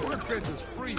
Workbench is free.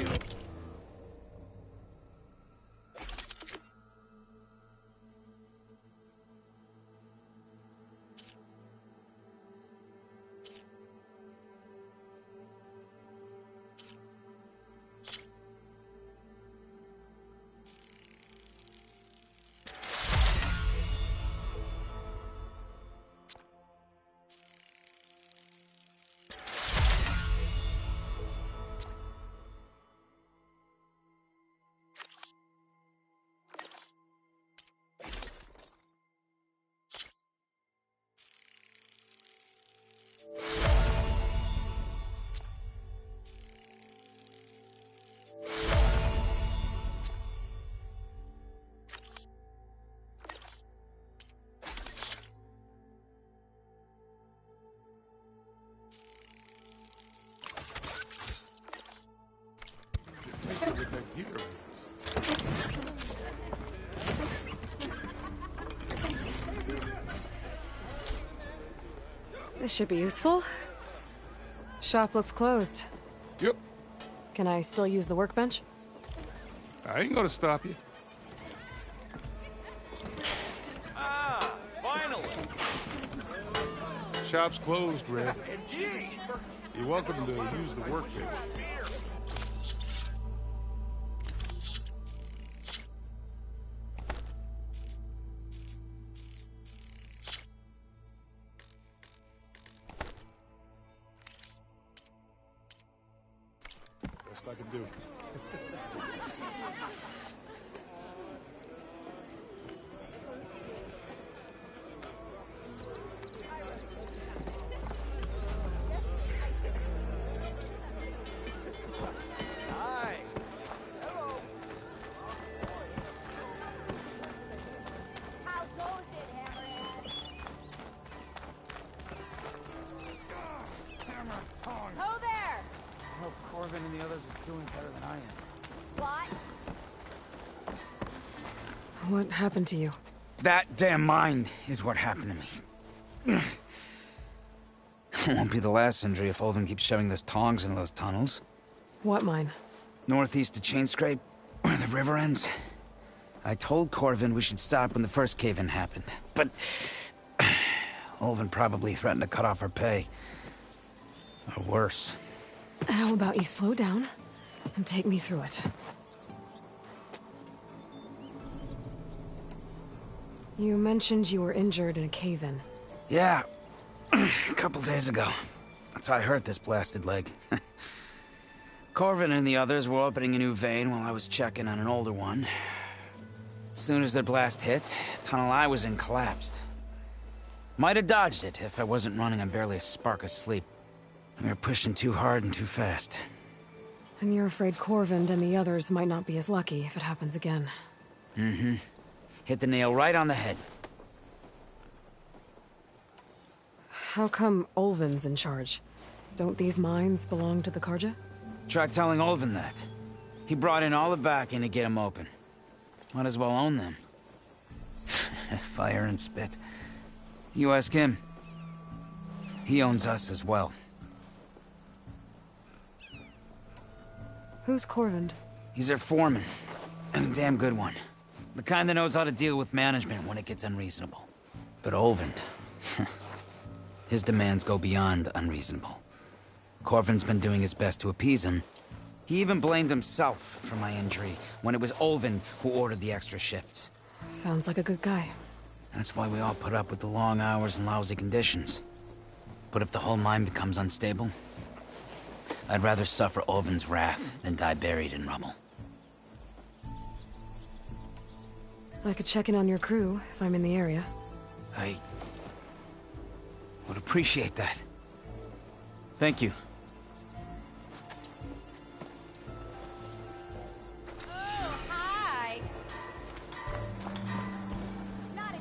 This should be useful. Shop looks closed. Yep. Can I still use the workbench? I ain't gonna stop you. Ah, finally! Shop's closed, Red. You're welcome to use the workbench. Best I can do. And the others are doing better than I am. What happened to you? That damn mine is what happened to me. It won't be the last injury if Olvin keeps shoving those tongs into those tunnels. What mine? Northeast of Chainscrape, where the river ends. I told Corvin we should stop when the first cave-in happened, but Olvin probably threatened to cut off our pay. Or worse. How about you slow down and take me through it? You mentioned you were injured in a cave-in. Yeah, a couple days ago. That's how I hurt this blasted leg. Corvin and the others were opening a new vein while I was checking on an older one. As soon as their blast hit, the tunnel I was in collapsed. Might have dodged it if I wasn't running on barely a spark of sleep. We were pushing too hard and too fast. And you're afraid Corvin and the others might not be as lucky if it happens again. Mm-hmm. Hit the nail right on the head. How come Olvin's in charge? Don't these mines belong to the Karja? Try telling Olvin that. He brought in all the backing to get them open. Might as well own them. Fire and spit. You ask him. He owns us as well. Who's Corvin? He's their foreman. And a damn good one. The kind that knows how to deal with management when it gets unreasonable. But Olvin... his demands go beyond unreasonable. Corvin's been doing his best to appease him. He even blamed himself for my injury when it was Olvin who ordered the extra shifts. Sounds like a good guy. That's why we all put up with the long hours and lousy conditions. But if the whole mine becomes unstable, I'd rather suffer Olvin's wrath than die buried in rubble. I could check in on your crew if I'm in the area. I would appreciate that. Thank you. Oh, hi. Not again.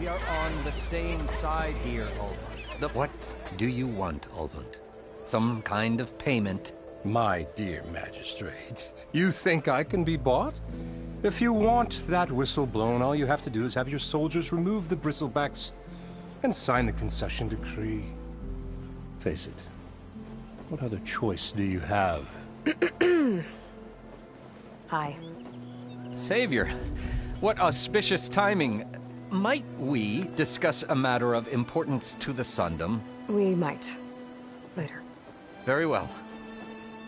are on the same side here, Ulvund. What do you want, Ulvund? Some kind of payment? My dear magistrate, you think I can be bought? If you want that whistle blown, all you have to do is have your soldiers remove the bristlebacks and sign the concession decree. Face it, what other choice do you have? Hi. Savior, what auspicious timing. Might we discuss a matter of importance to the Sundom? We might. Later. Very well.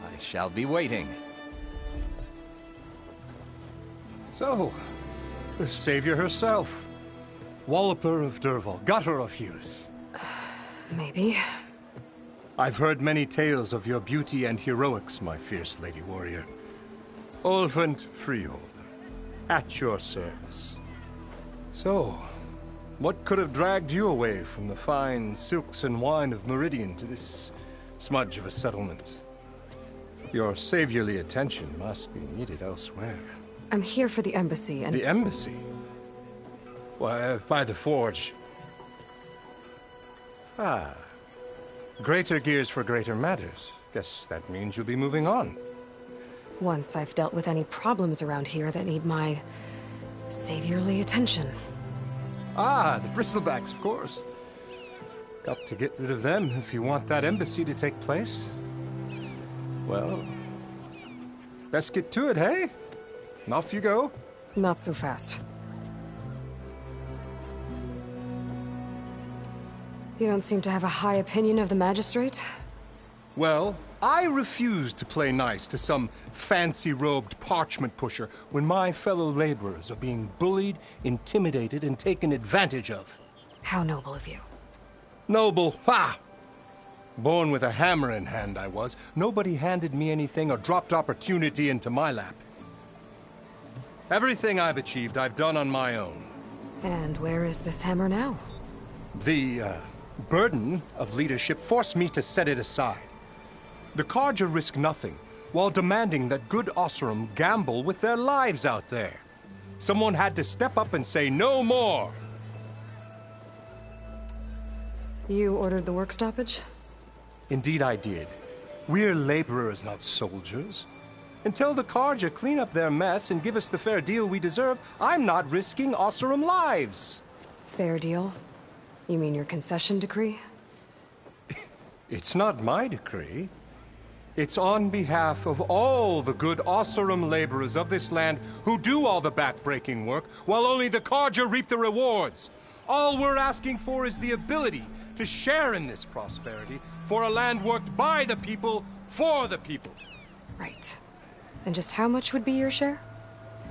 I shall be waiting. So, the savior herself. Walloper of Derval, gutter of youth. Maybe. I've heard many tales of your beauty and heroics, my fierce lady warrior. Ulvund Freeholder, at your service. So, what could have dragged you away from the fine silks and wine of Meridian to this smudge of a settlement? Your saviorly attention must be needed elsewhere. I'm here for the embassy and... The embassy? Why, by the forge. Ah. Greater gears for greater matters. Guess that means you'll be moving on. Once I've dealt with any problems around here that need my... saviorly attention. Ah, the bristlebacks, of course. Got to get rid of them if you want that embassy to take place. Well, best get to it, hey? And off you go. Not so fast. You don't seem to have a high opinion of the magistrate? Well, I refuse to play nice to some fancy-robed parchment pusher when my fellow laborers are being bullied, intimidated, and taken advantage of. How noble of you. Noble, ha! Born with a hammer in hand, I was. Nobody handed me anything or dropped opportunity into my lap. Everything I've achieved, I've done on my own. And where is this hammer now? The, burden of leadership forced me to set it aside. The Carja risk nothing, while demanding that good Osram gamble with their lives out there. Someone had to step up and say no more. You ordered the work stoppage? Indeed I did. We're laborers, not soldiers. Until the Carja clean up their mess and give us the fair deal we deserve, I'm not risking Osram lives. Fair deal? You mean your concession decree? It's not my decree. It's on behalf of all the good Osram laborers of this land who do all the back-breaking work, while only the Carja reap the rewards. All we're asking for is the ability to share in this prosperity for a land worked by the people, for the people. Right. Then just how much would be your share?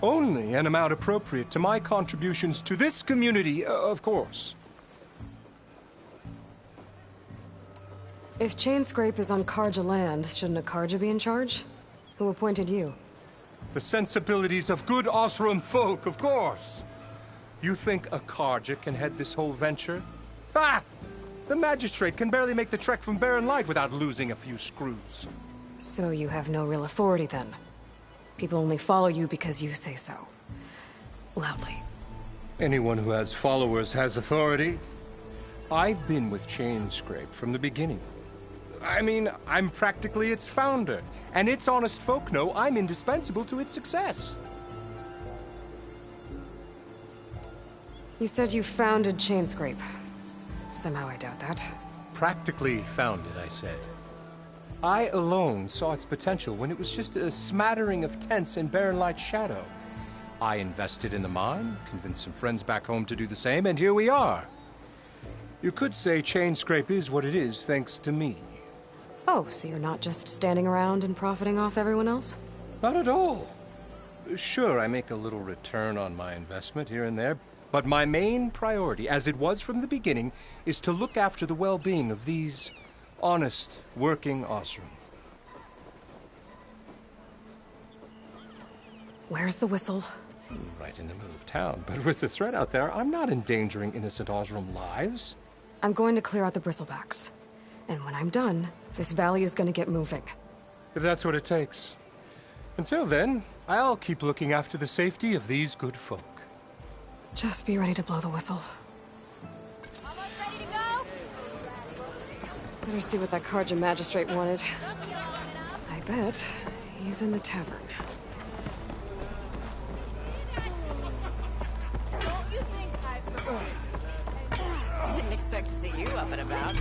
Only an amount appropriate to my contributions to this community, of course. If Chainscrape is on Carja land, shouldn't a Carja be in charge? Who appointed you? The sensibilities of good Osram folk, of course. You think a Carja can head this whole venture? Ah! The magistrate can barely make the trek from Barren Light without losing a few screws. So you have no real authority then? People only follow you because you say so. Loudly. Anyone who has followers has authority. I've been with Chainscrape from the beginning. I mean, I'm practically its founder, and its honest folk know I'm indispensable to its success. You said you founded Chainscrape. Somehow I doubt that. Practically founded, I said. I alone saw its potential when it was just a smattering of tents in Barren Light's shadow. I invested in the mine, convinced some friends back home to do the same, and here we are. You could say Chainscrape is what it is thanks to me. Oh, so you're not just standing around and profiting off everyone else? Not at all. Sure, I make a little return on my investment here and there, but my main priority, as it was from the beginning, is to look after the well-being of these honest, working Osram. Where's the whistle? Right in the middle of town, but with the threat out there, I'm not endangering innocent Osram lives. I'm going to clear out the bristlebacks. And when I'm done, this valley is going to get moving. If that's what it takes. Until then, I'll keep looking after the safety of these good folk. Just be ready to blow the whistle. Better see what that Karja magistrate wanted. I bet he's in the tavern. Didn't expect to see you up and about.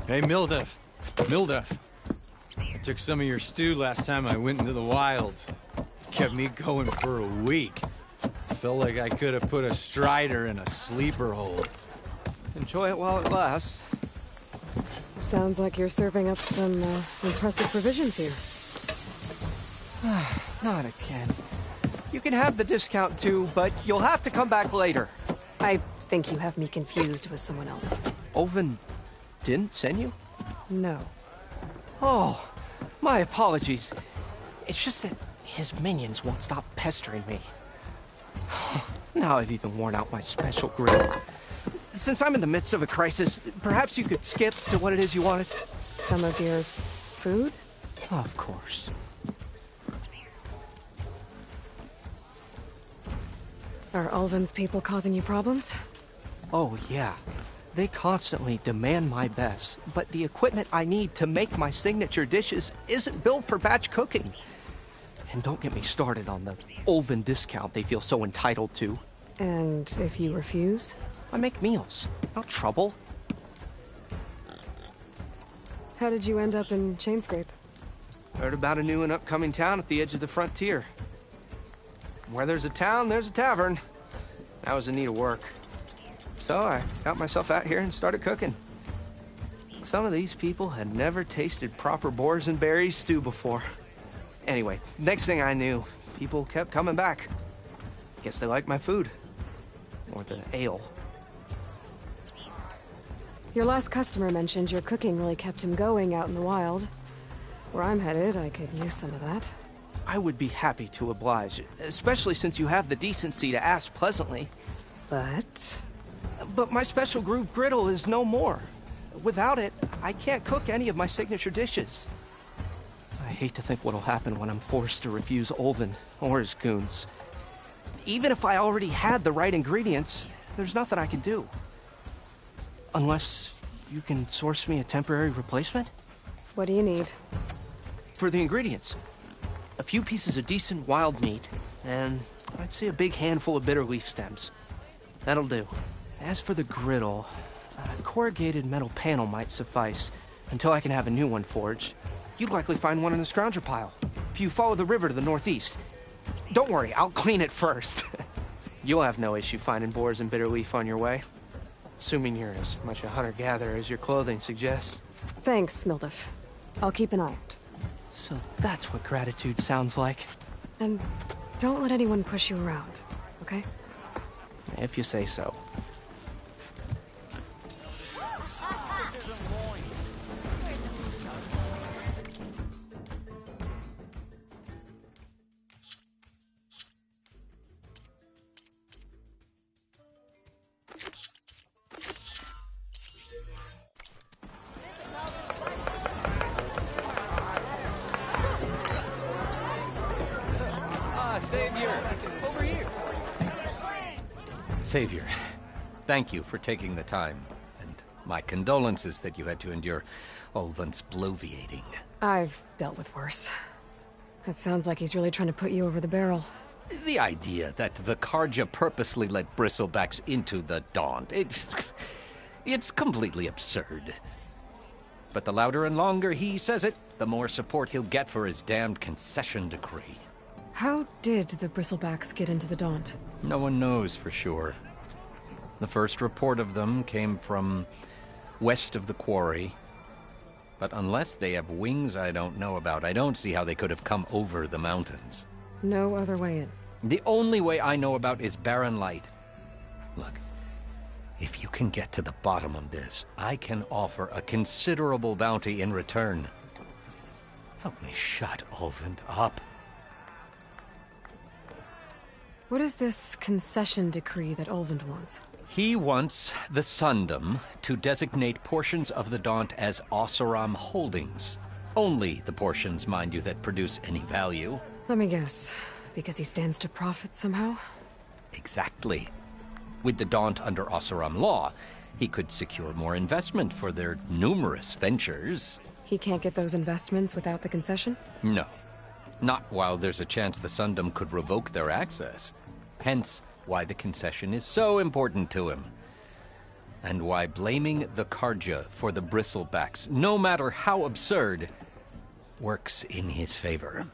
Hey, Mildef. Mildef. I took some of your stew last time I went into the wilds. Kept me going for a week. Felt like I could have put a strider in a sleeper hold. Enjoy it while it lasts. Sounds like you're serving up some impressive provisions here. Not again. You can have the discount too, but you'll have to come back later. I think you have me confused with someone else. Oven didn't send you? No. Oh, my apologies. It's just that his minions won't stop pestering me. Now I've even worn out my special grill. Since I'm in the midst of a crisis, perhaps you could skip to what it is you wanted? Some of your food? Of course. Are Ulvin's people causing you problems? Oh, yeah. They constantly demand my best, but the equipment I need to make my signature dishes isn't built for batch cooking. And don't get me started on the Ulvin discount they feel so entitled to. And if you refuse? I make meals, no trouble. How did you end up in Chainscrape? Heard about a new and upcoming town at the edge of the frontier. Where there's a town, there's a tavern. I was in need of work. So I got myself out here and started cooking. Some of these people had never tasted proper boars and berries stew before. Anyway, next thing I knew, people kept coming back. Guess they liked my food. Or the ale. Your last customer mentioned your cooking really kept him going out in the wild. Where I'm headed, I could use some of that. I would be happy to oblige, especially since you have the decency to ask pleasantly. But my special groove griddle is no more. Without it, I can't cook any of my signature dishes. I hate to think what'll happen when I'm forced to refuse Ulvin or his goons. Even if I already had the right ingredients, there's nothing I can do. Unless you can source me a temporary replacement? what do you need? For the ingredients, a few pieces of decent wild meat, and I'd say a big handful of bitter leaf stems. That'll do. As for the griddle, a corrugated metal panel might suffice until I can have a new one forged. You'd likely find one in the scrounger pile, if you follow the river to the northeast. Don't worry, I'll clean it first. You'll have no issue finding boars and bitter leaf on your way. Assuming you're as much a hunter-gatherer as your clothing suggests. Thanks, Mildef. I'll keep an eye out. So that's what gratitude sounds like. And don't let anyone push you around, okay? If you say so. Savior! Over here! Savior, thank you for taking the time, and my condolences that you had to endure Ulvin's bloviating. I've dealt with worse. It sounds like he's really trying to put you over the barrel. The idea that the Karja purposely let bristlebacks into the Daunt, it's completely absurd. But the louder and longer he says it, the more support he'll get for his damned concession decree. How did the Bristlebacks get into the Daunt? No one knows for sure. The first report of them came from west of the quarry. But unless they have wings I don't know about, I don't see how they could have come over the mountains. No other way in. The only way I know about is barren light. Look, if you can get to the bottom of this, I can offer a considerable bounty in return. Help me shut Ulvin up. What is this concession decree that Ulvin wants? He wants the Sundom to designate portions of the Daunt as Oseram holdings. Only the portions, mind you, that produce any value. Let me guess. Because he stands to profit somehow? Exactly. With the Daunt under Oseram law, he could secure more investment for their numerous ventures. He can't get those investments without the concession? No. Not while there's a chance the Sundom could revoke their access. Hence, why the concession is so important to him. And why blaming the Karja for the bristlebacks, no matter how absurd, works in his favor.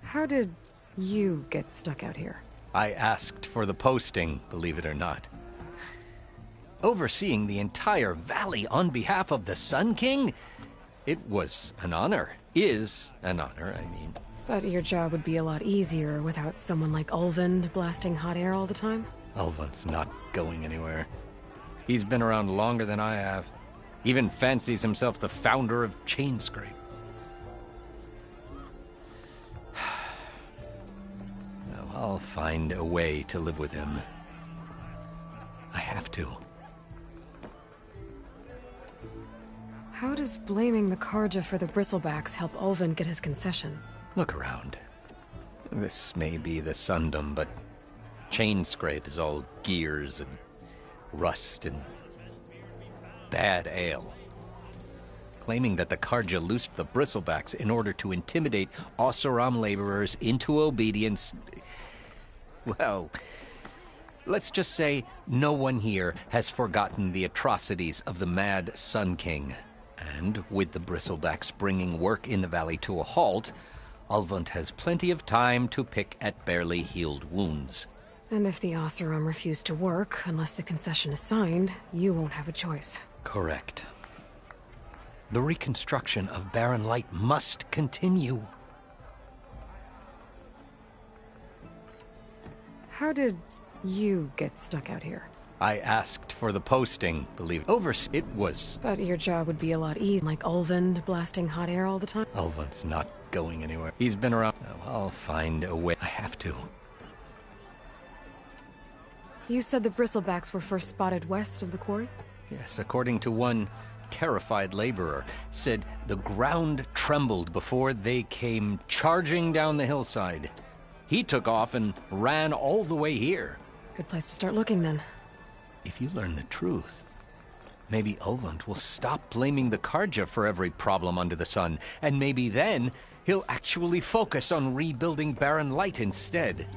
How did you get stuck out here? I asked for the posting, believe it or not. Overseeing the entire valley on behalf of the Sun King? It was an honor. Is an honor, I mean. But your job would be a lot easier without someone like Ulvund blasting hot air all the time? Ulvund's not going anywhere. He's been around longer than I have. Even fancies himself the founder of Chainscrape. Well, I'll find a way to live with him. I have to. How does blaming the Karja for the bristlebacks help Ulvund get his concession? Look around. This may be the Sundom, but Chainscrape is all gears and rust and bad ale. Claiming that the Karja loosed the bristlebacks in order to intimidate Oseram laborers into obedience. Well, let's just say no one here has forgotten the atrocities of the mad Sun King. And with the bristlebacks bringing work in the valley to a halt, Ulvund has plenty of time to pick at barely healed wounds. And if the Oseram refuse to work, unless the concession is signed, you won't have a choice. Correct. The reconstruction of Barren Light must continue. How did you get stuck out here? I asked for the posting, believe it was. But your job would be a lot easier, like Ulvund blasting hot air all the time? Ulvund's not going anywhere. He's been around. Oh, I'll find a way. I have to. You said the bristlebacks were first spotted west of the quarry? Yes, according to one terrified laborer, said the ground trembled before they came charging down the hillside. He took off and ran all the way here. Good place to start looking, then. If you learn the truth, maybe Ulvund will stop blaming the Karja for every problem under the sun, and maybe then he'll actually focus on rebuilding Barren Light instead.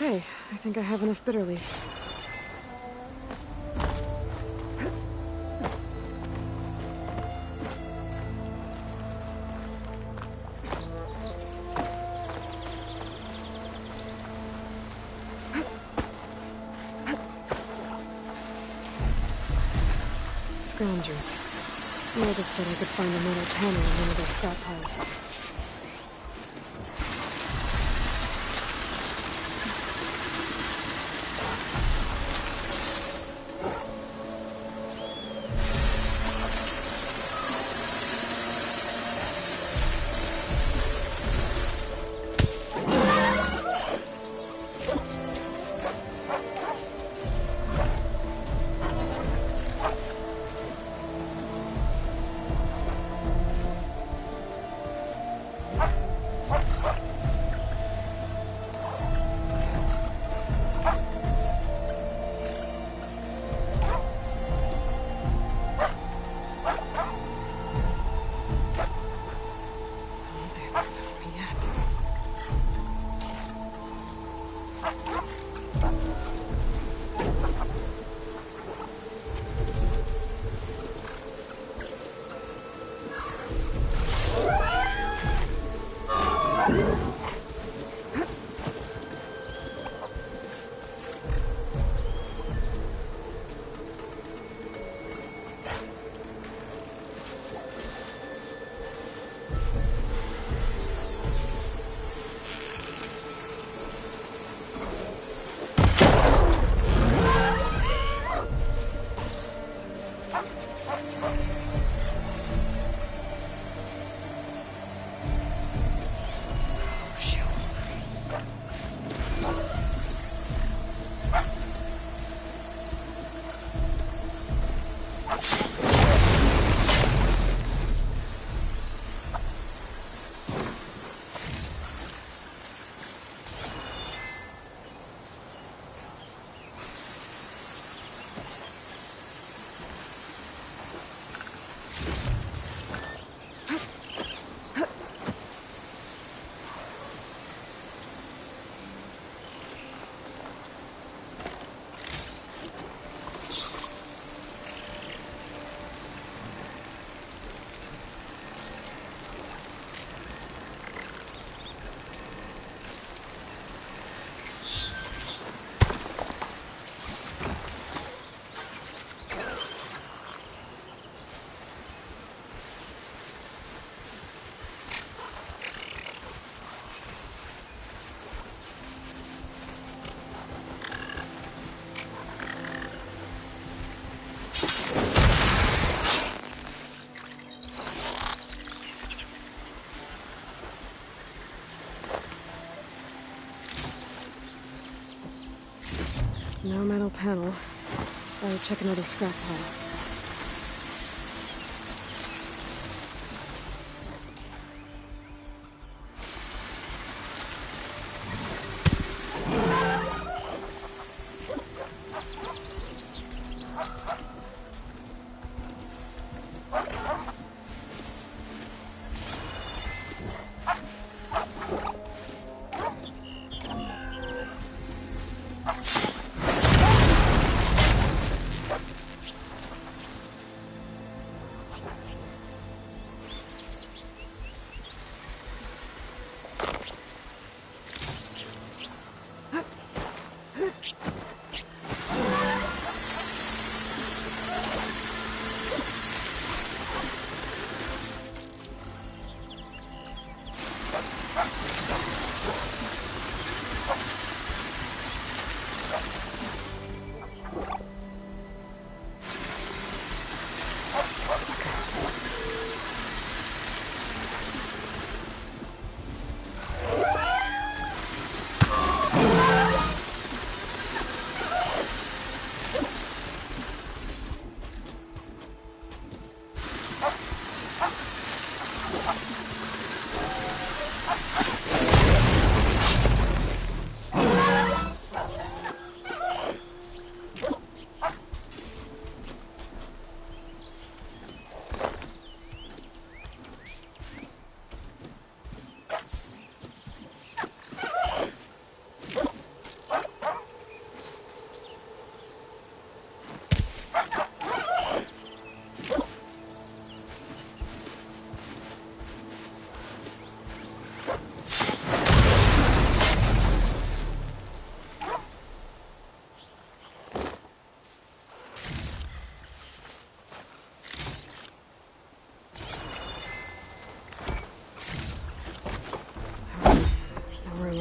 Okay, I think I have enough bitter leaf. Scroungers. Native said I could find another tanner in one of their scrap piles. No metal panel. Better check another scrap pile.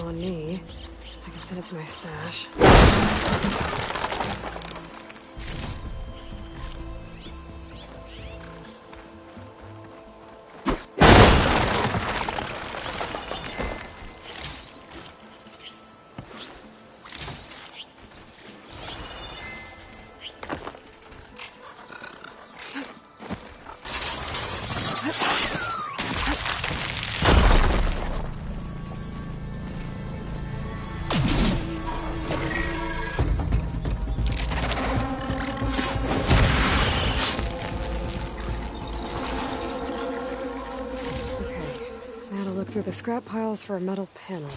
On me. I can send it to my stash. Through the scrap piles for a metal panel.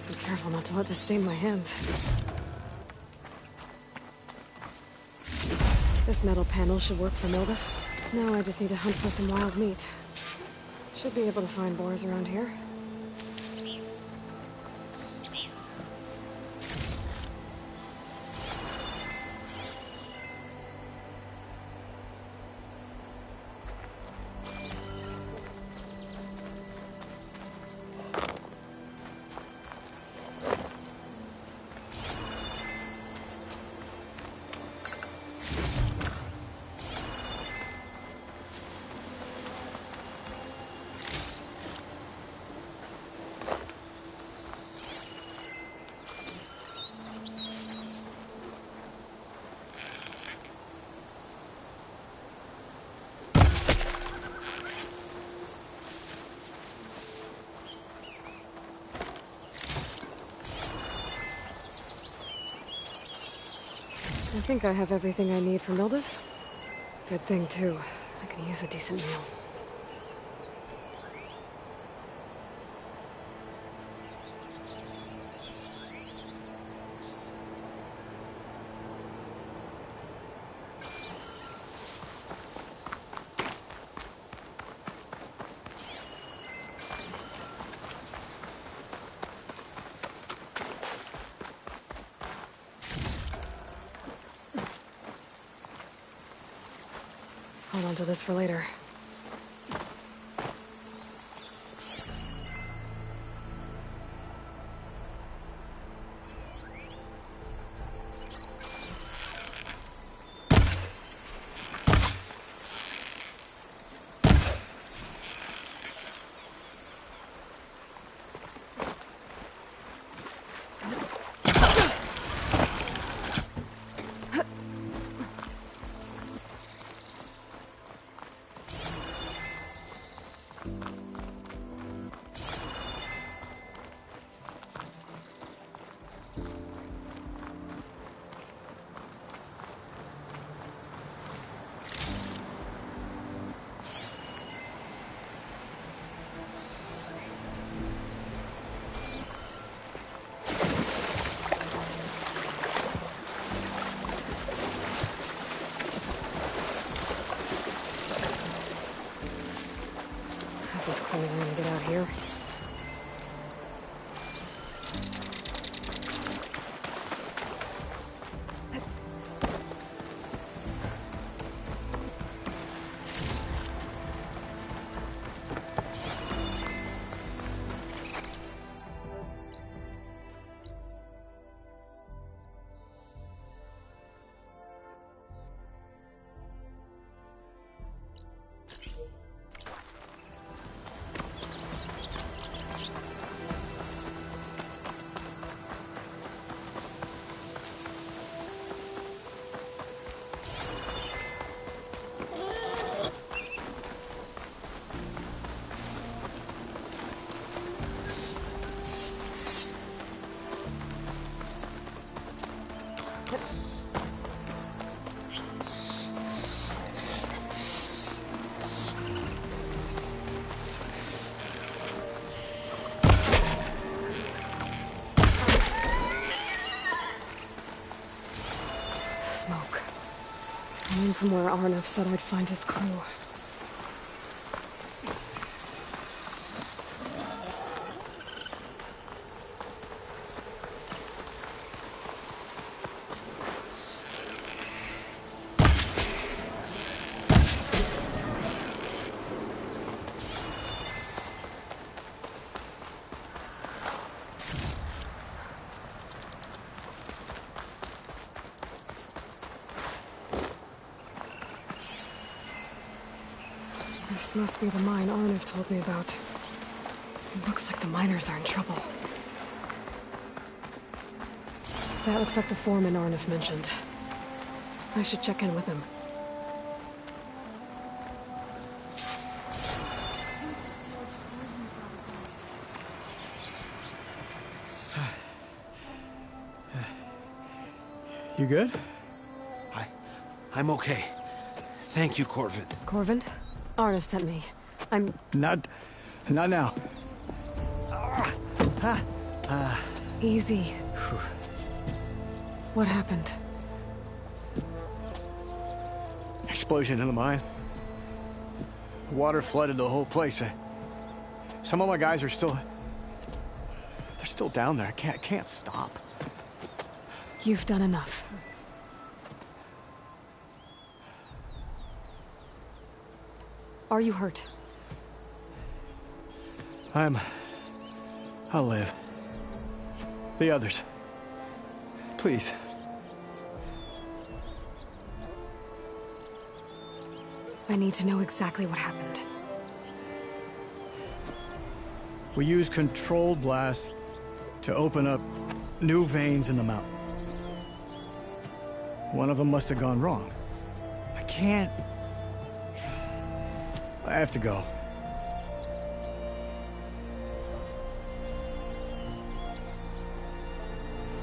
Be careful not to let this stain my hands. This metal panel should work for Mildef. Now I just need to hunt for some wild meat. Should be able to find boars around here. think I have everything I need for Mildred. Good thing, too. I could use a decent meal. Hold on to this for later. As clean as I'm gonna get out here. Smoke. Coming from where Arnav said I'd find his crew. This must be the mine Arnav told me about. It looks like the miners are in trouble. That looks like the foreman Arnav mentioned. I should check in with him. You good? I'm okay. Thank you, Corvin. Corvin? Arnav sent me. I'm... Not now. Easy. What happened? Explosion in the mine. Water flooded the whole place. Some of my guys are still... They're still down there. I can't stop. You've done enough. Are you hurt? I'll live. The others. Please. I need to know exactly what happened. We used controlled blasts to open up new veins in the mountain. One of them must have gone wrong. I can't... I have to go.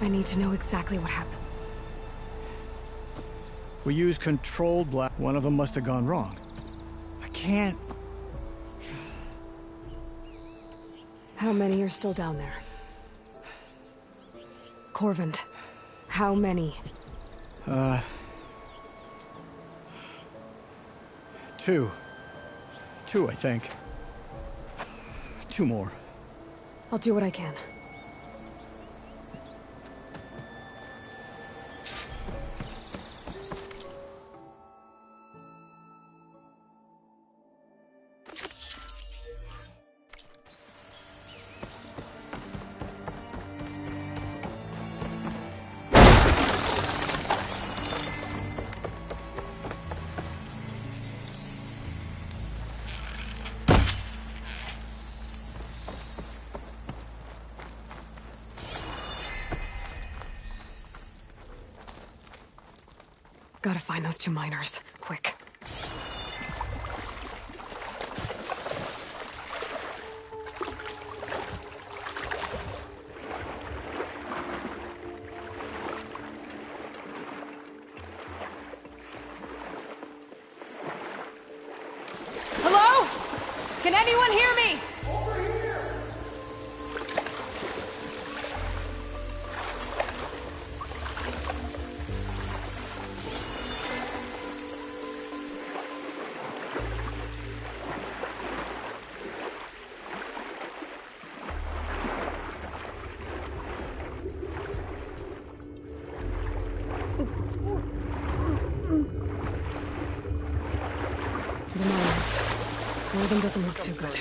I need to know exactly what happened. We used controlled blast. One of them must have gone wrong. I can't... How many are still down there? Corvin, how many? Two. Two, I think. Two more. I'll do what I can. Gotta find those two miners, quick. Hello? Can anyone hear me? The miners. One of them doesn't look too good.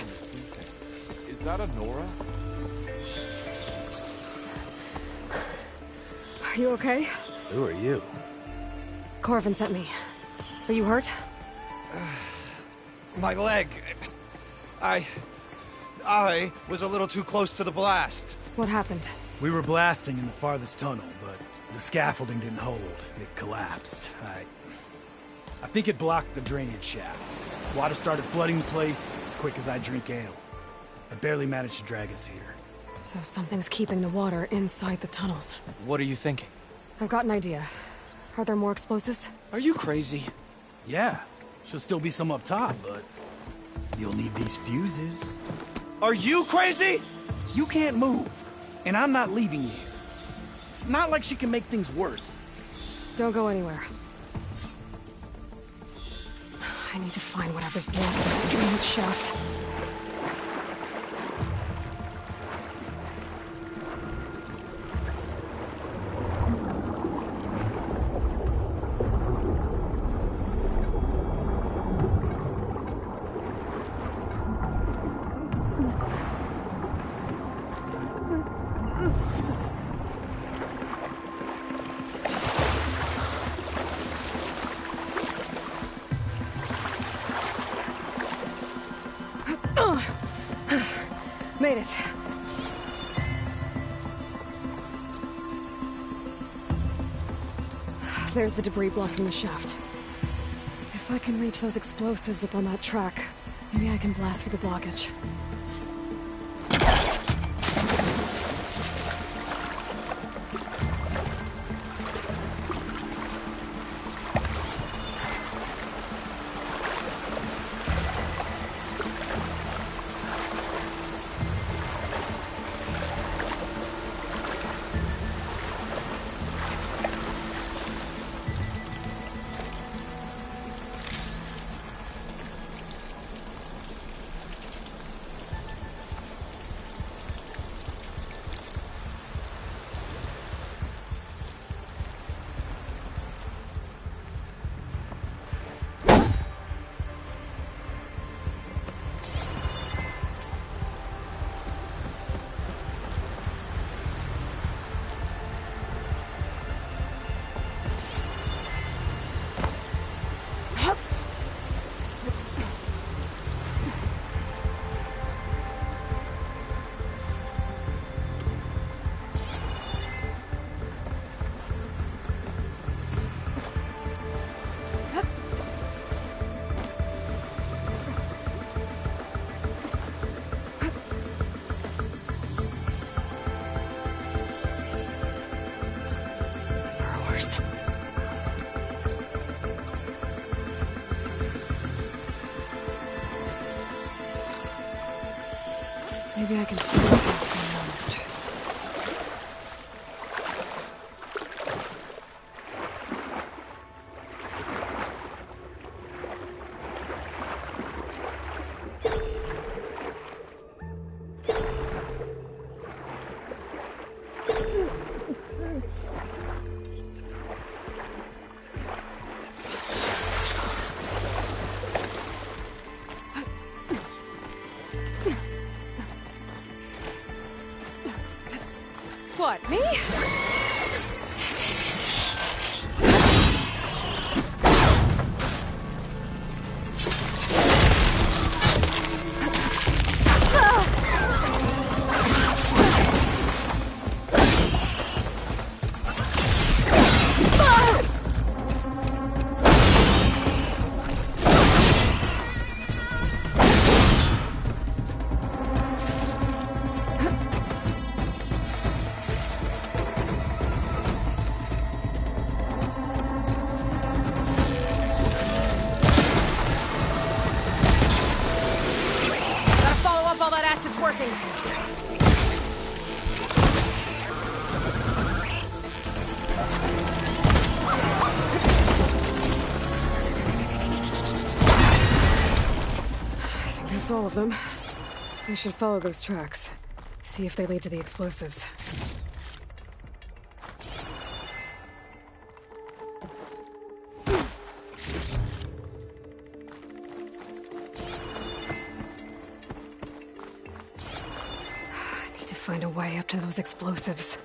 Is that a Nora? Are you okay? Who are you? Corvin sent me. Are you hurt? My leg. I was a little too close to the blast. What happened? We were blasting in the farthest tunnel, but the scaffolding didn't hold. It collapsed. I think it blocked the drainage shaft. Water started flooding the place as quick as I drink ale. I barely managed to drag us here. So something's keeping the water inside the tunnels. What are you thinking? I've got an idea. Are there more explosives? Are you crazy? Yeah, should still be some up top, but you'll need these fuses. Are you crazy? You can't move, and I'm not leaving you here. It's not like she can make things worse. Don't go anywhere. I need to find whatever's blocking the drainage shaft. Made it. There's the debris blocking the shaft. If I can reach those explosives up on that track, maybe I can blast through the blockage. Maybe I can swim past staying honest. What, me? All that acid's working. I think that's all of them. We should follow those tracks. See if they lead to the explosives. Find a way up to those explosives.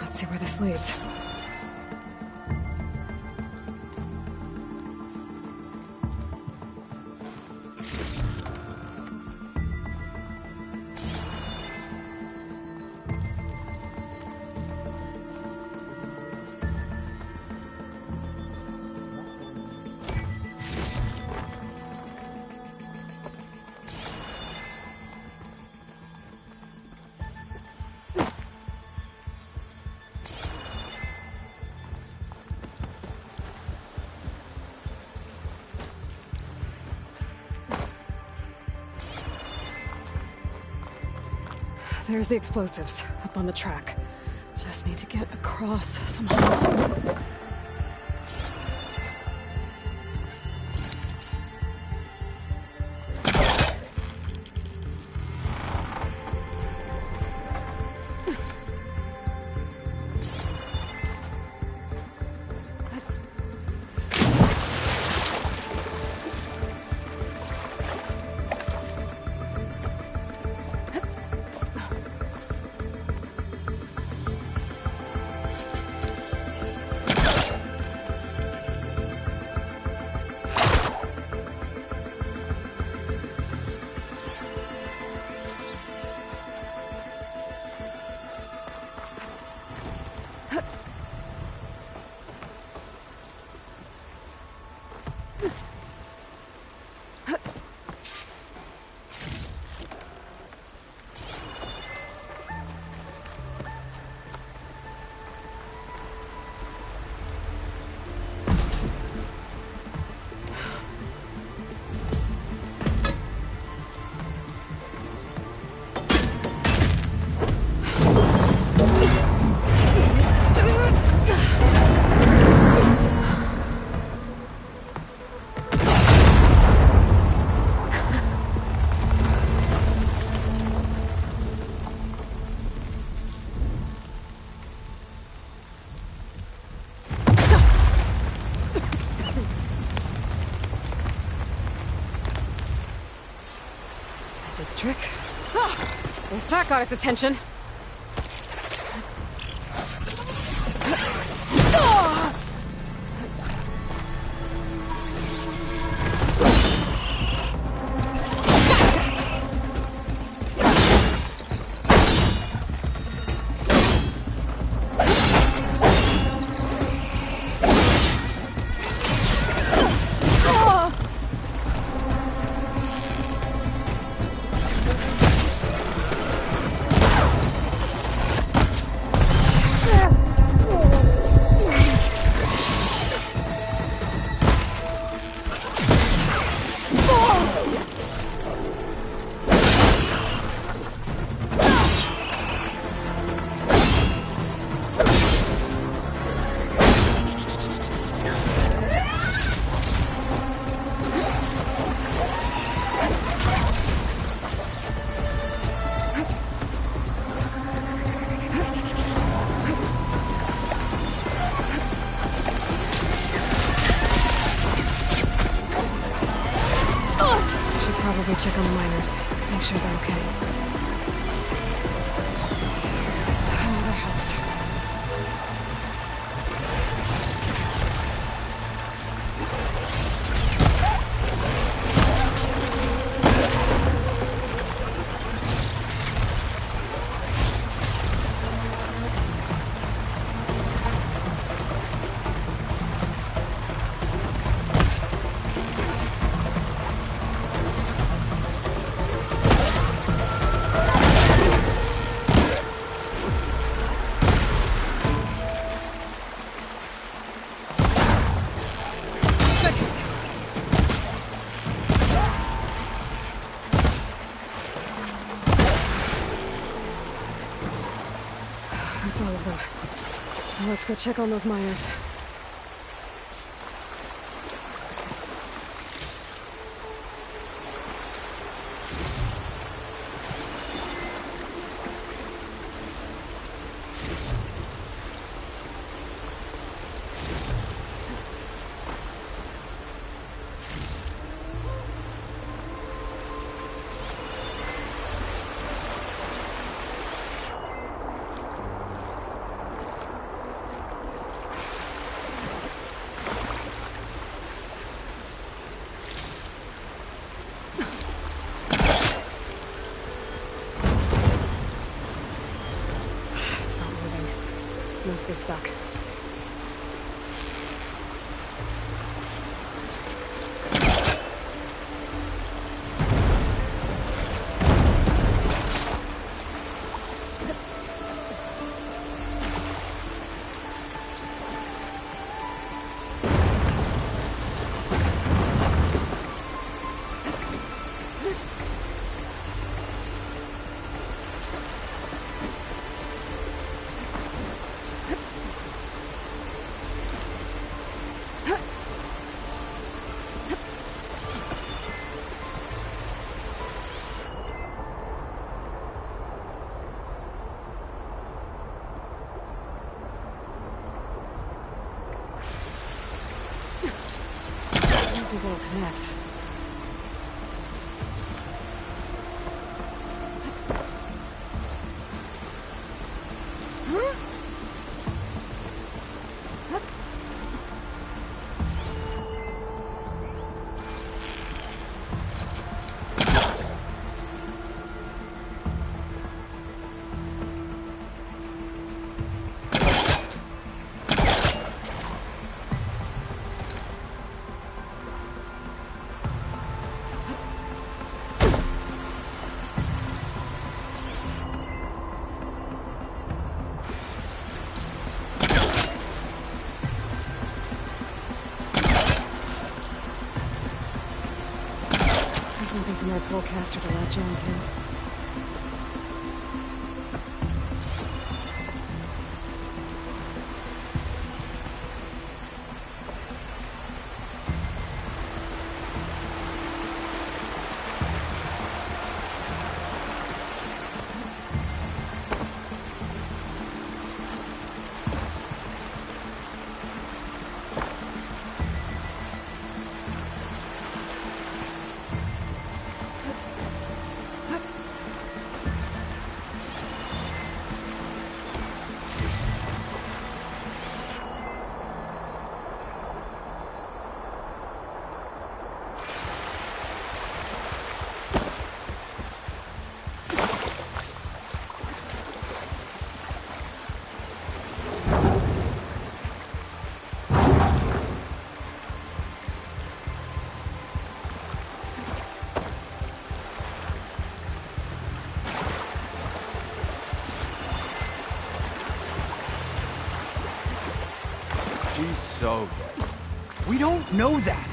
Let's see where this leads. There's the explosives, up on the track. Just need to get across somehow. electric. Ah, at least that got its attention. Probably check on the miners. Make sure they're okay. Oh, that helps. That's all of them. Now let's go check on those miners. Must be stuck. We will connect. Something from our polecaster to latch onto. go yet. We don't know that.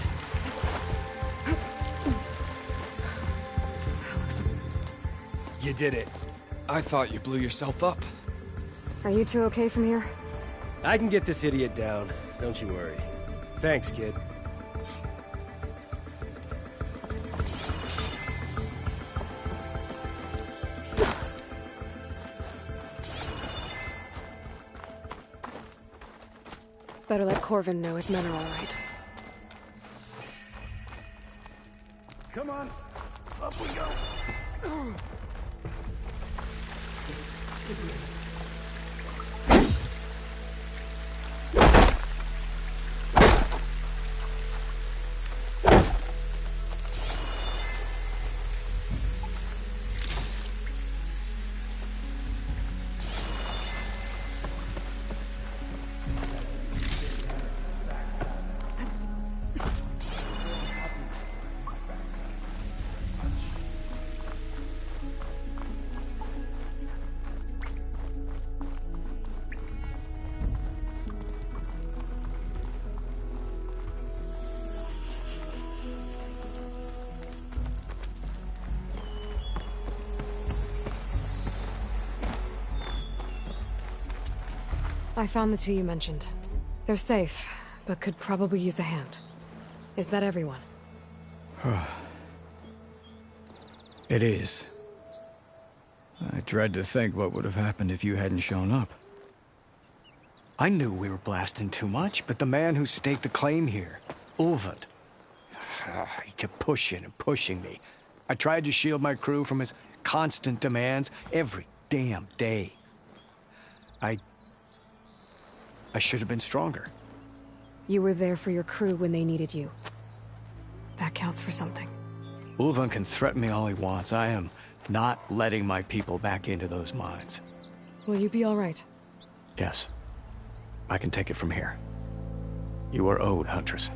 You did it. I thought you blew yourself up. Are you two okay from here? I can get this idiot down. Don't you worry. Thanks, kid. Better let Corvin know his men are all right. Come on. Up we go. I found the two you mentioned. They're safe, but could probably use a hand. Is that everyone? It is. I dread to think what would have happened if you hadn't shown up. I knew we were blasting too much, but the man who staked the claim here, Ulvund, he kept pushing and pushing me. I tried to shield my crew from his constant demands every damn day. I should have been stronger. You were there for your crew when they needed you. That counts for something. Ulvund can threaten me all he wants. I am not letting my people back into those mines. Will you be all right? Yes. I can take it from here. You are owed, Huntress.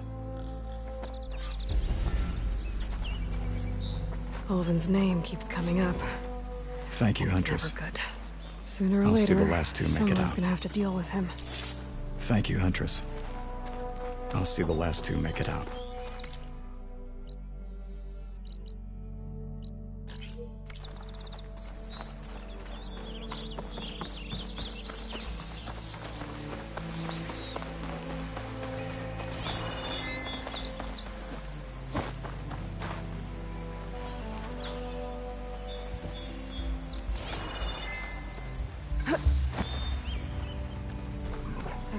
Ulvund's name keeps coming up. Thank you, It's Huntress. never good. Sooner or I'll see later, the last two make it someone's out. gonna have to deal with him. Thank you, Huntress. I'll see the last two make it out.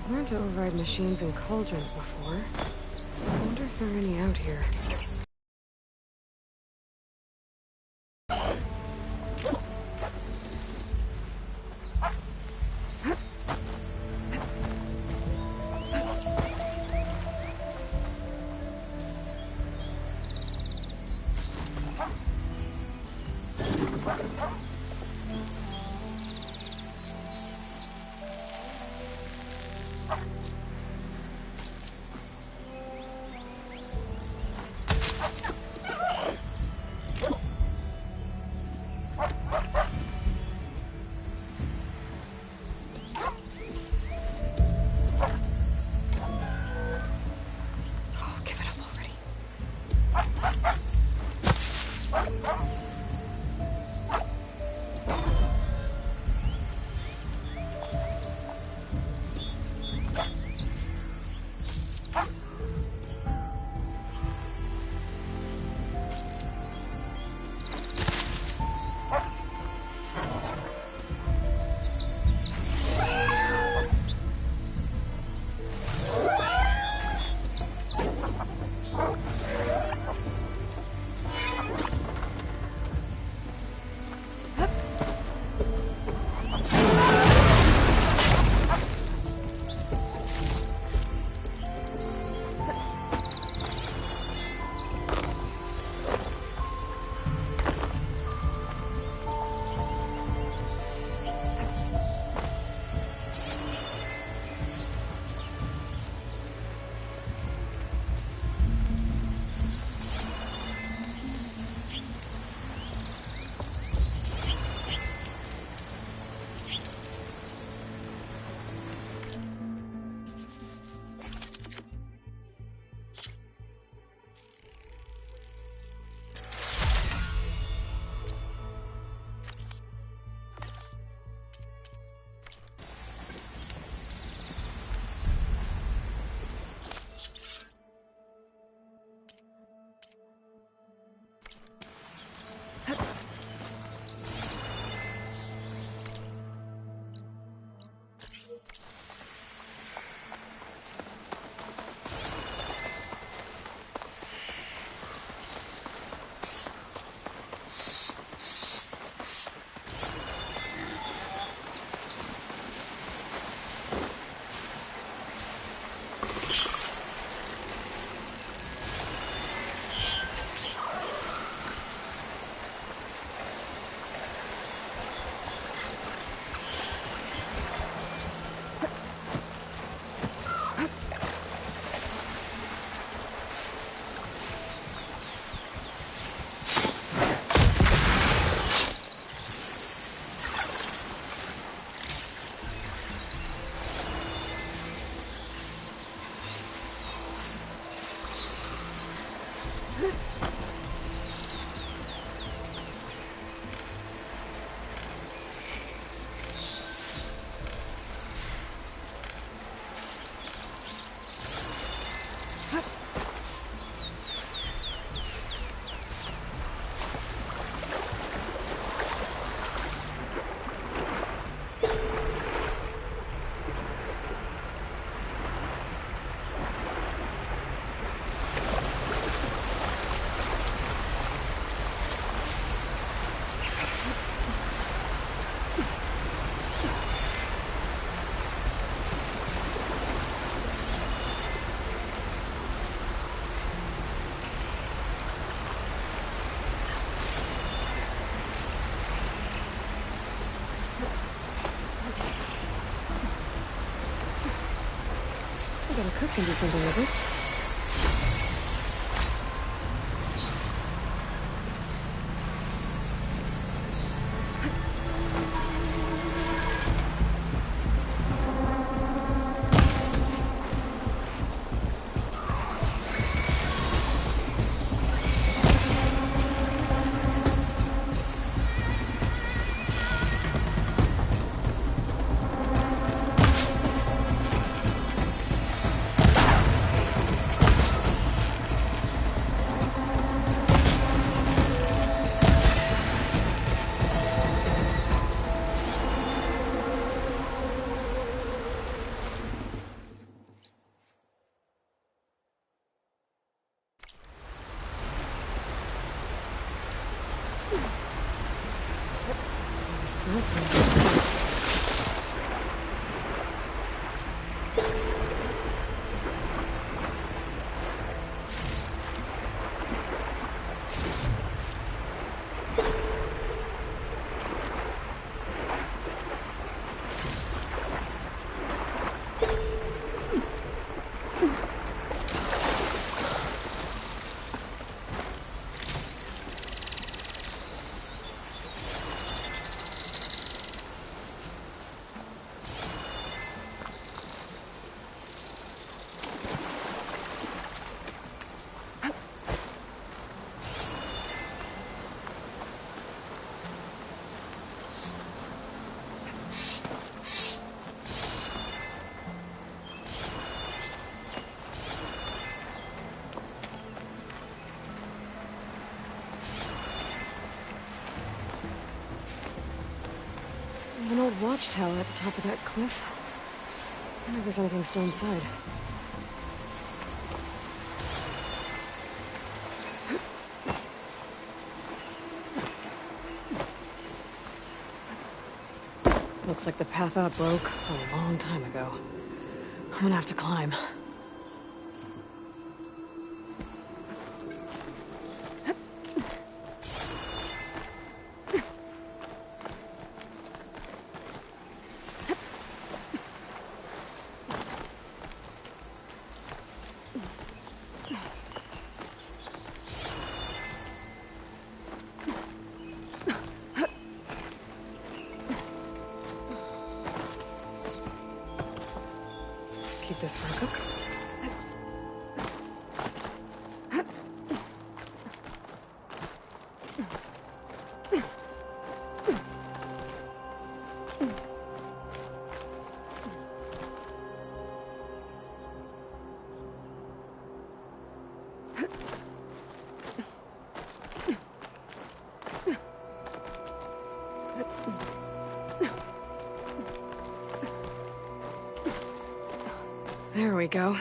I've learned to override machines and cauldrons before. I wonder if there are any out here. cook can do something with this. It smells good. There's an old watchtower at the top of that cliff. I wonder if there's anything still inside. Looks like the path out broke a long time ago. I'm gonna have to climb. Keep this for a cook. There we go.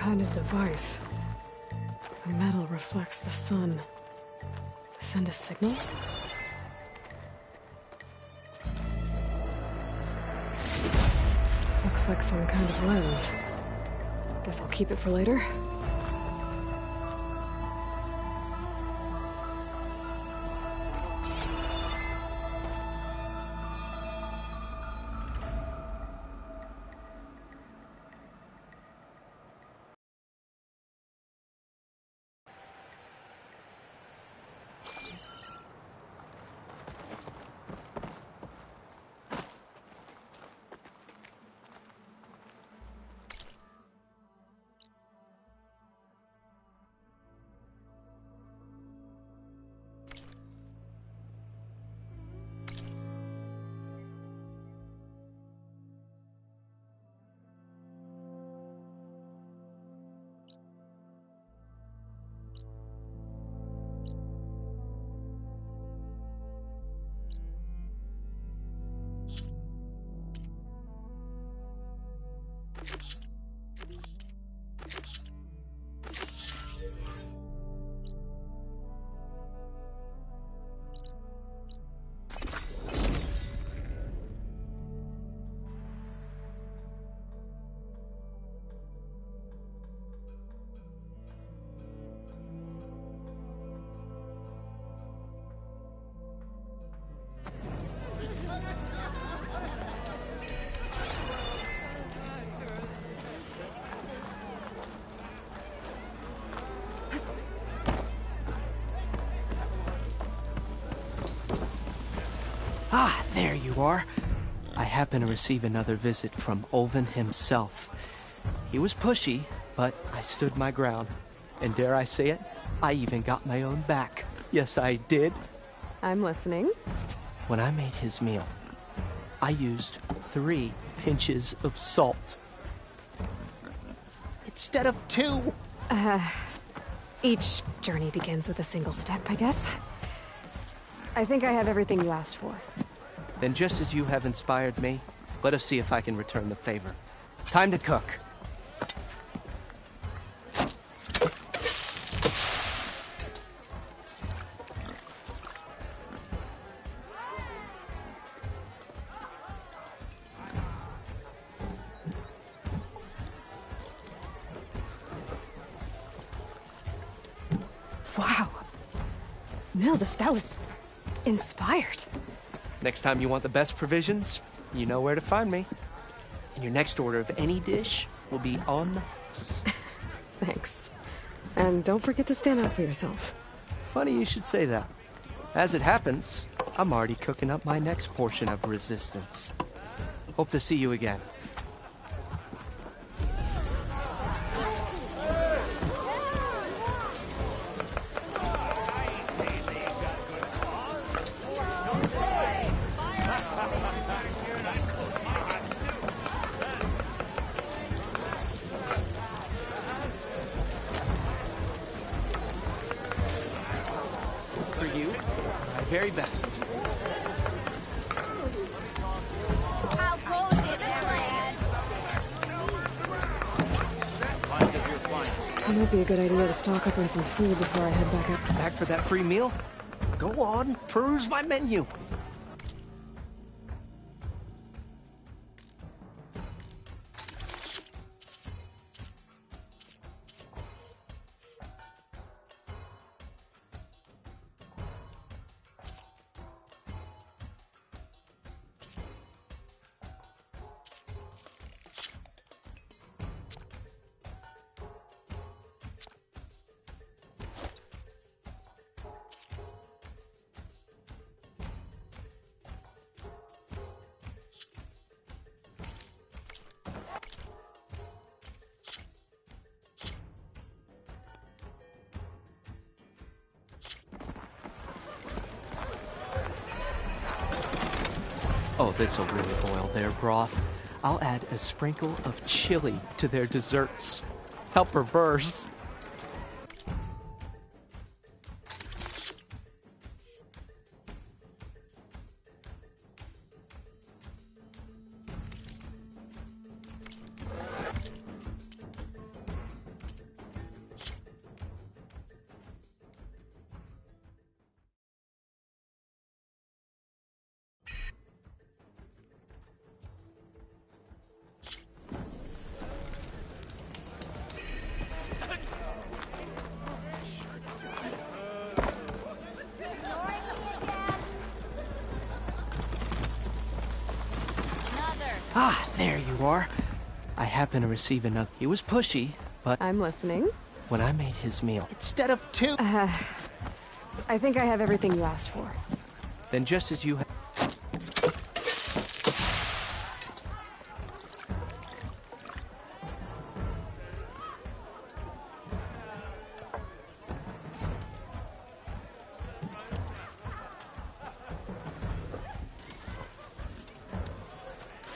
kind of device. The metal reflects the sun. Send a signal? Looks like some kind of lens. Guess I'll keep it for later. Ah, there you are. I happen to receive another visit from Ulvin himself. He was pushy, but I stood my ground. And dare I say it, I even got my own back. Yes, I did. I'm listening. When I made his meal, I used 3 pinches of salt. Instead of 2. Each journey begins with a single step, I guess. I think I have everything you asked for. Then just as you have inspired me, let us see if I can return the favor. Time to cook. Wow. Mildef, that was inspired. Next time you want the best provisions, you know where to find me. And your next order of any dish will be on the house. Thanks. And don't forget to stand up for yourself. Funny you should say that. As it happens, I'm already cooking up my next portion of resistance. Hope to see you again. Very best. It might be a good idea to stock up on some food before I head back up. Back for that free meal? Go on, peruse my menu. Oh, this'll really boil their broth. I'll add a sprinkle of chili to their desserts. How perverse. Ah, there you are. I happen to receive another. He was pushy, but... I'm listening. When I made his meal, instead of 2... I think I have everything you asked for. Then just as you...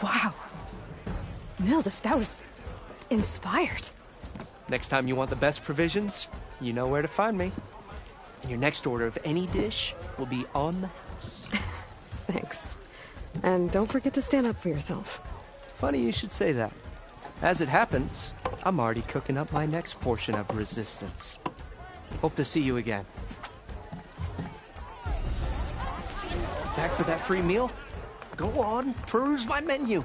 Wow. Mildef, that was... inspired. Next time you want the best provisions, you know where to find me. And your next order of any dish will be on the house. Thanks. And don't forget to stand up for yourself. Funny you should say that. As it happens, I'm already cooking up my next portion of resistance. Hope to see you again. Back for that free meal? Go on, peruse my menu.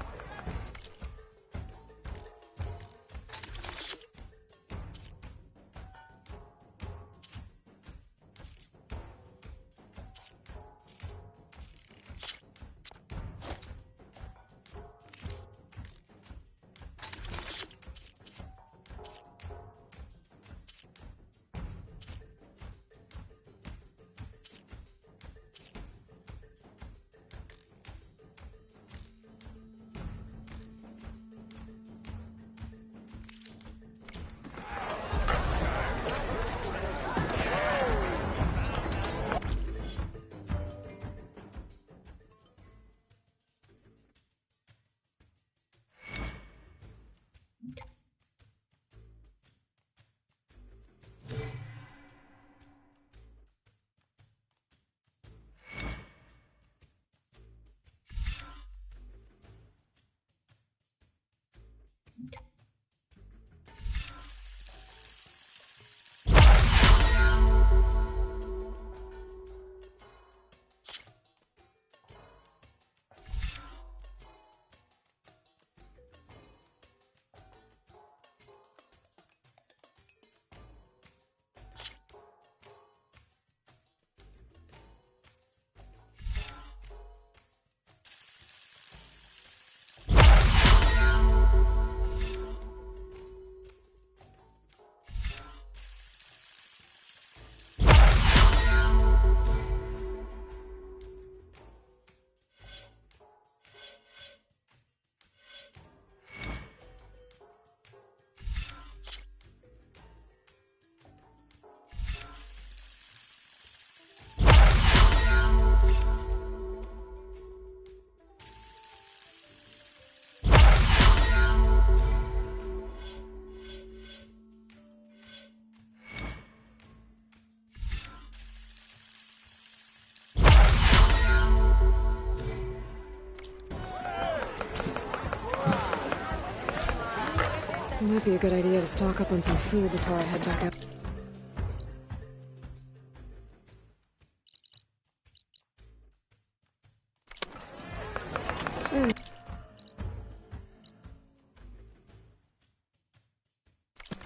It might be a good idea to stock up on some food before I head back up.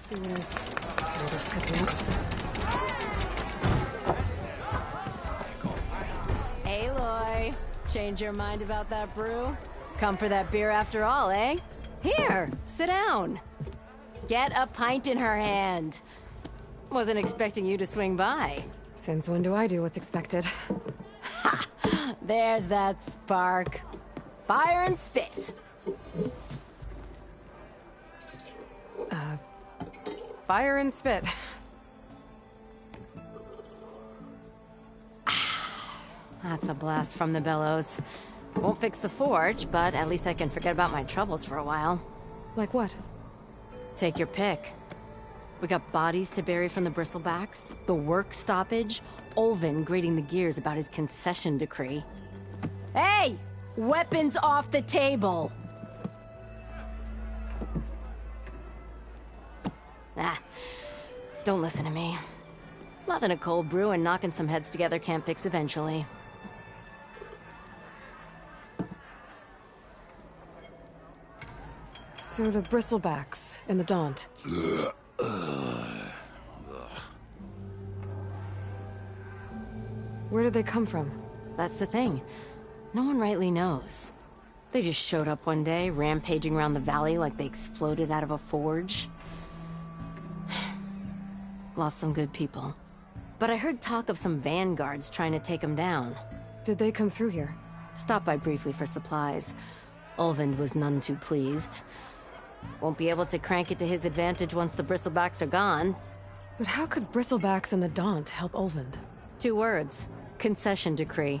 See what else Mildef's cooking up. Aloy, change your mind about that brew? Come for that beer after all, eh? Here, sit down. Get a pint in her hand. Wasn't expecting you to swing by. Since when do I do what's expected? Ha! There's that spark. Fire and spit. Fire and spit. That's a blast from the bellows. Won't fix the forge, but at least I can forget about my troubles for a while. Like what? Take your pick. We got bodies to bury from the bristlebacks, the work stoppage, Ulvin grating the gears about his concession decree. Hey! Weapons off the table! Ah, don't listen to me. Nothing a cold brew and knocking some heads together can't fix eventually. So the bristlebacks in the Daunt. Where did they come from? That's the thing. No one rightly knows. They just showed up one day, rampaging around the valley like they exploded out of a forge. Lost some good people. But I heard talk of some vanguards trying to take them down. Did they come through here? Stopped by briefly for supplies. Ulvund was none too pleased. Won't be able to crank it to his advantage once the bristlebacks are gone. But how could bristlebacks and the Daunt help Ulvund? 2 words. Concession decree.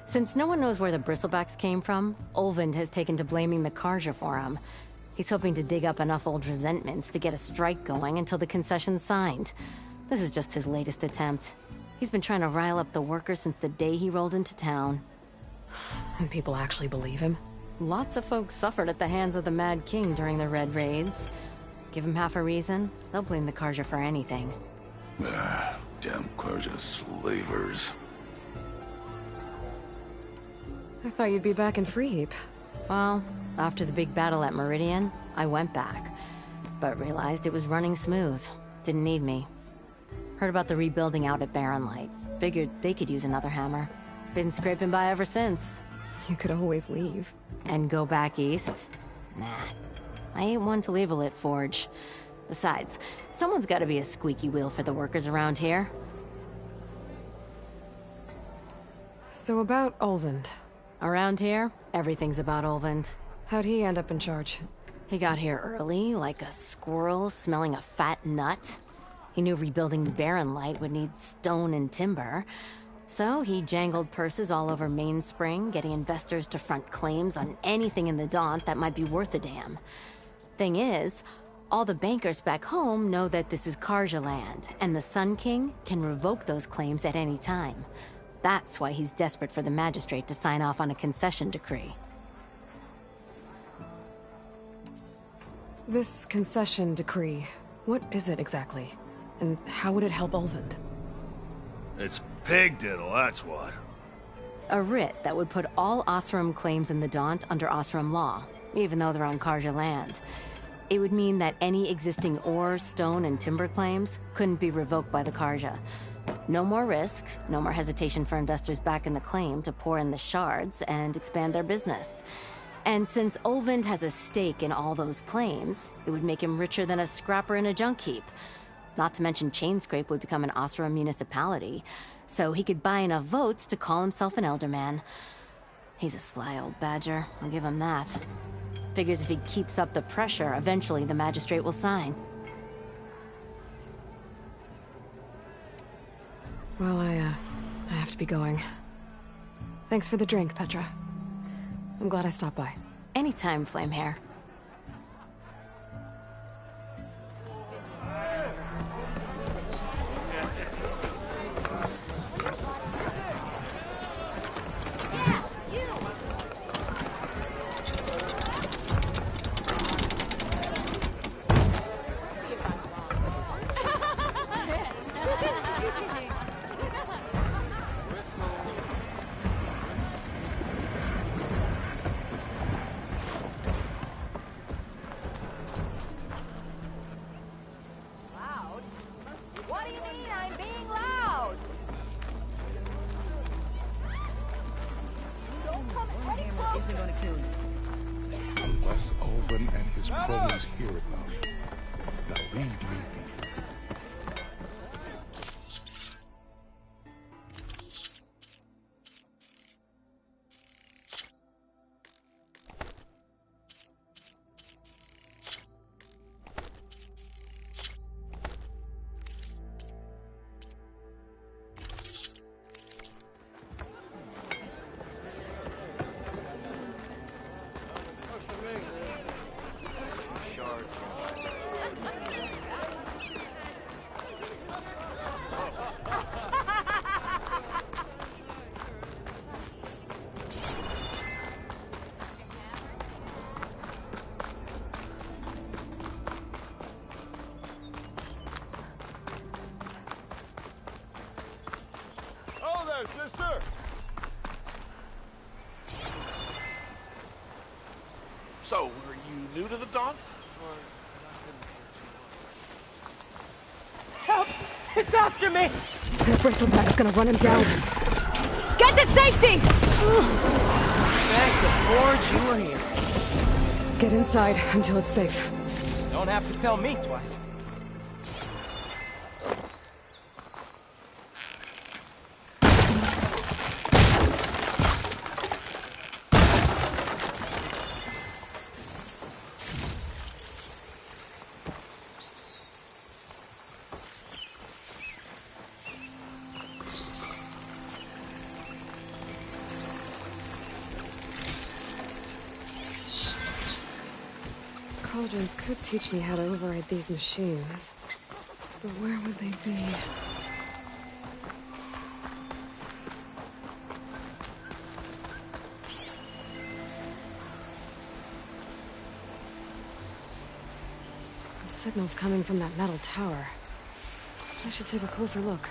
Since no one knows where the bristlebacks came from, Ulvund has taken to blaming the Karja for him. He's hoping to dig up enough old resentments to get a strike going until the concession's signed. This is just his latest attempt. He's been trying to rile up the workers since the day he rolled into town. And people actually believe him? Lots of folks suffered at the hands of the Mad King during the Red Raids. Give him half a reason, they'll blame the Karja for anything. Damn Karja slavers. I thought you'd be back in Freeheap. Well, after the big battle at Meridian, I went back. But realized it was running smooth. Didn't need me. Heard about the rebuilding out at Barren Light. Figured they could use another hammer. Been scraping by ever since. You could always leave. And go back east? Nah. I ain't one to leave a lit forge. Besides, someone's gotta be a squeaky wheel for the workers around here. So about Ulvund. Around here, everything's about Ulvund. How'd he end up in charge? He got here early, like a squirrel smelling a fat nut. He knew rebuilding Barren Light would need stone and timber. So he jangled purses all over Mainspring, getting investors to front claims on anything in the Daunt that might be worth a damn. Thing is, all the bankers back home know that this is Karja land, and the Sun King can revoke those claims at any time. That's why he's desperate for the magistrate to sign off on a concession decree. This concession decree, what is it exactly? And how would it help Ulvund? It's pig diddle, that's what. A writ that would put all Osram claims in the Daunt under Osram law, even though they're on Karja land. It would mean that any existing ore, stone, and timber claims couldn't be revoked by the Karja. No more risk, no more hesitation for investors back in the claim to pour in the shards and expand their business. And since Ulvund has a stake in all those claims, it would make him richer than a scrapper in a junk heap. Not to mention Chainscrape would become an Osram municipality, so he could buy enough votes to call himself an elderman. He's a sly old badger, I'll give him that. Figures if he keeps up the pressure, eventually the magistrate will sign. Well, I have to be going. Thanks for the drink, Petra. I'm glad I stopped by. Anytime, Flamehair. Unless Ulvund and his cronies hear about it. Now leave me be. Sister! So, were you new to the Daunt? Help! It's after me! The bristleback's gonna run him down. Get to safety! Thank you. Forge, you were here. Get inside until it's safe. Don't have to tell me twice. Cauldrons could teach me how to override these machines. But where would they be? The signal's coming from that metal tower. I should take a closer look.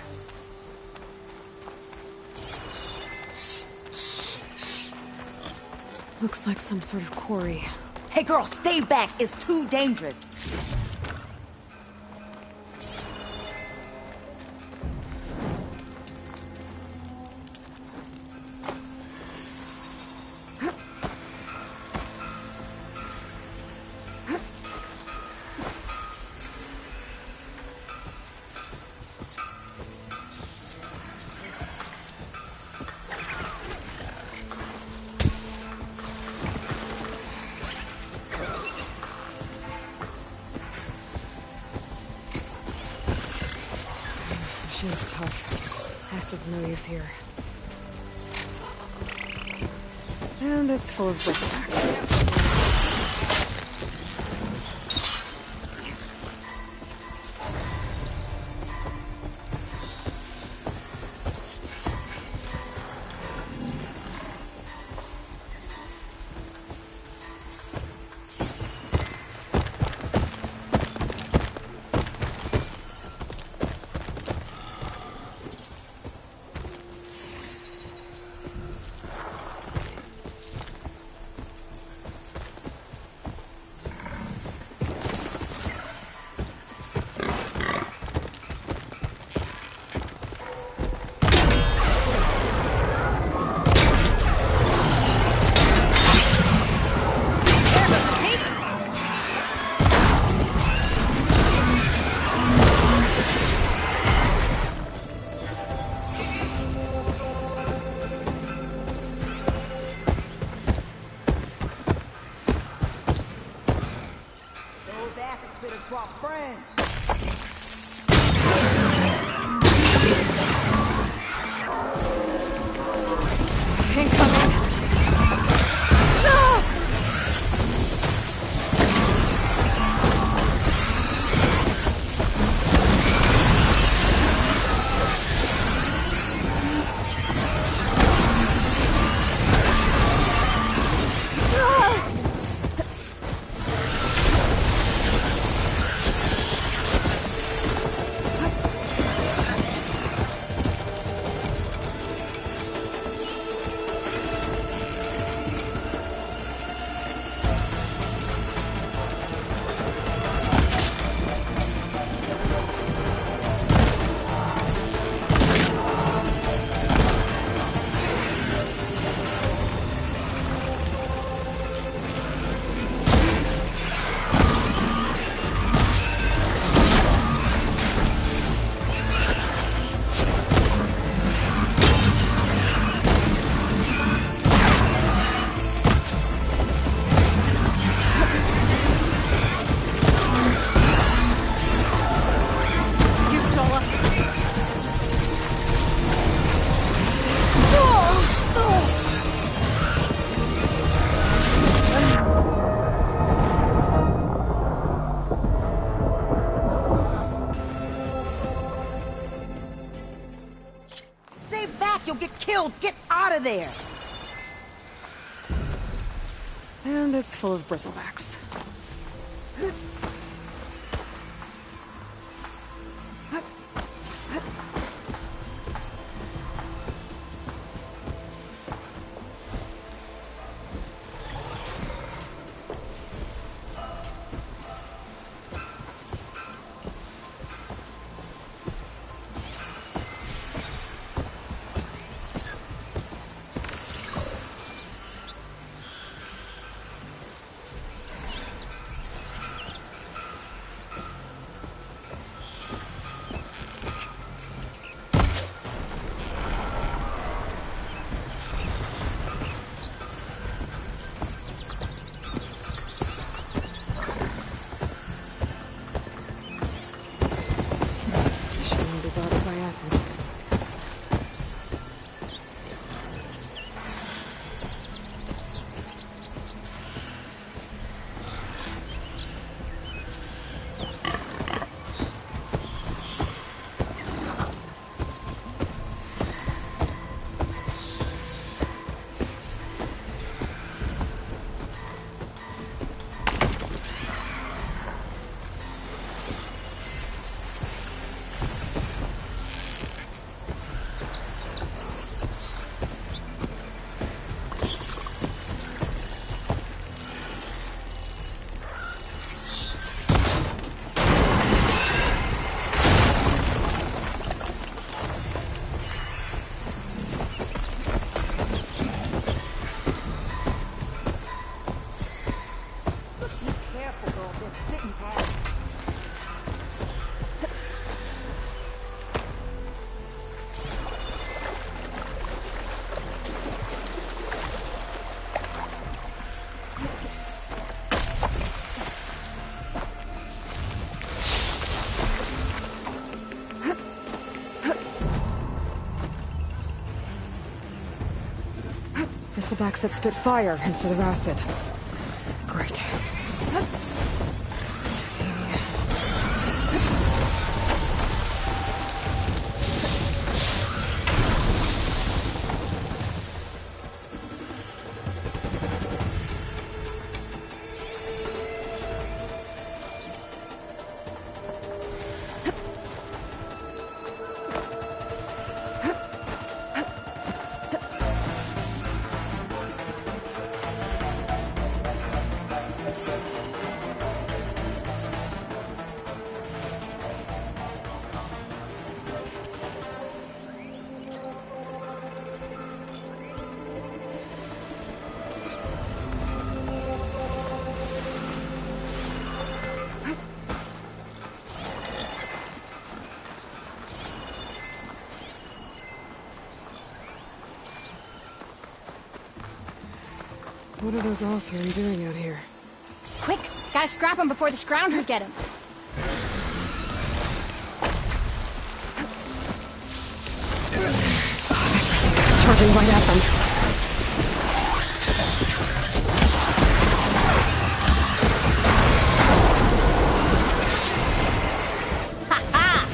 Looks like some sort of quarry. Hey girl, stay back. It's too dangerous. Machine's tough. Acid's no use here. And it's full of bristlebacks. You'll get killed. Get out of there. And it's full of bristlebacks. bristlebacks that spit fire instead of acid. Great. What are those Allsern doing out here? Quick! Gotta scrap him before the scroungers get him! Charging right at them. Ha-ha!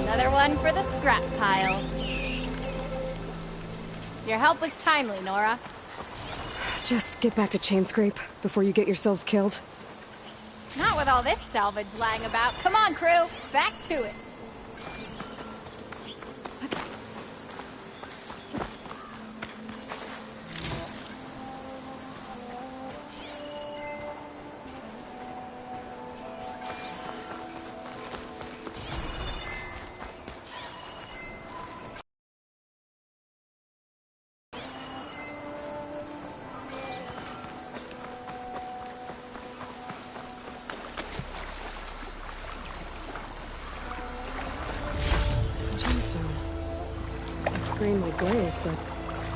Another one for the scrap pile. Your help was timely, Nora. Just get back to Chainscrape before you get yourselves killed. Not with all this salvage lying about. Come on, crew! Back to it! Green like glaze, but it's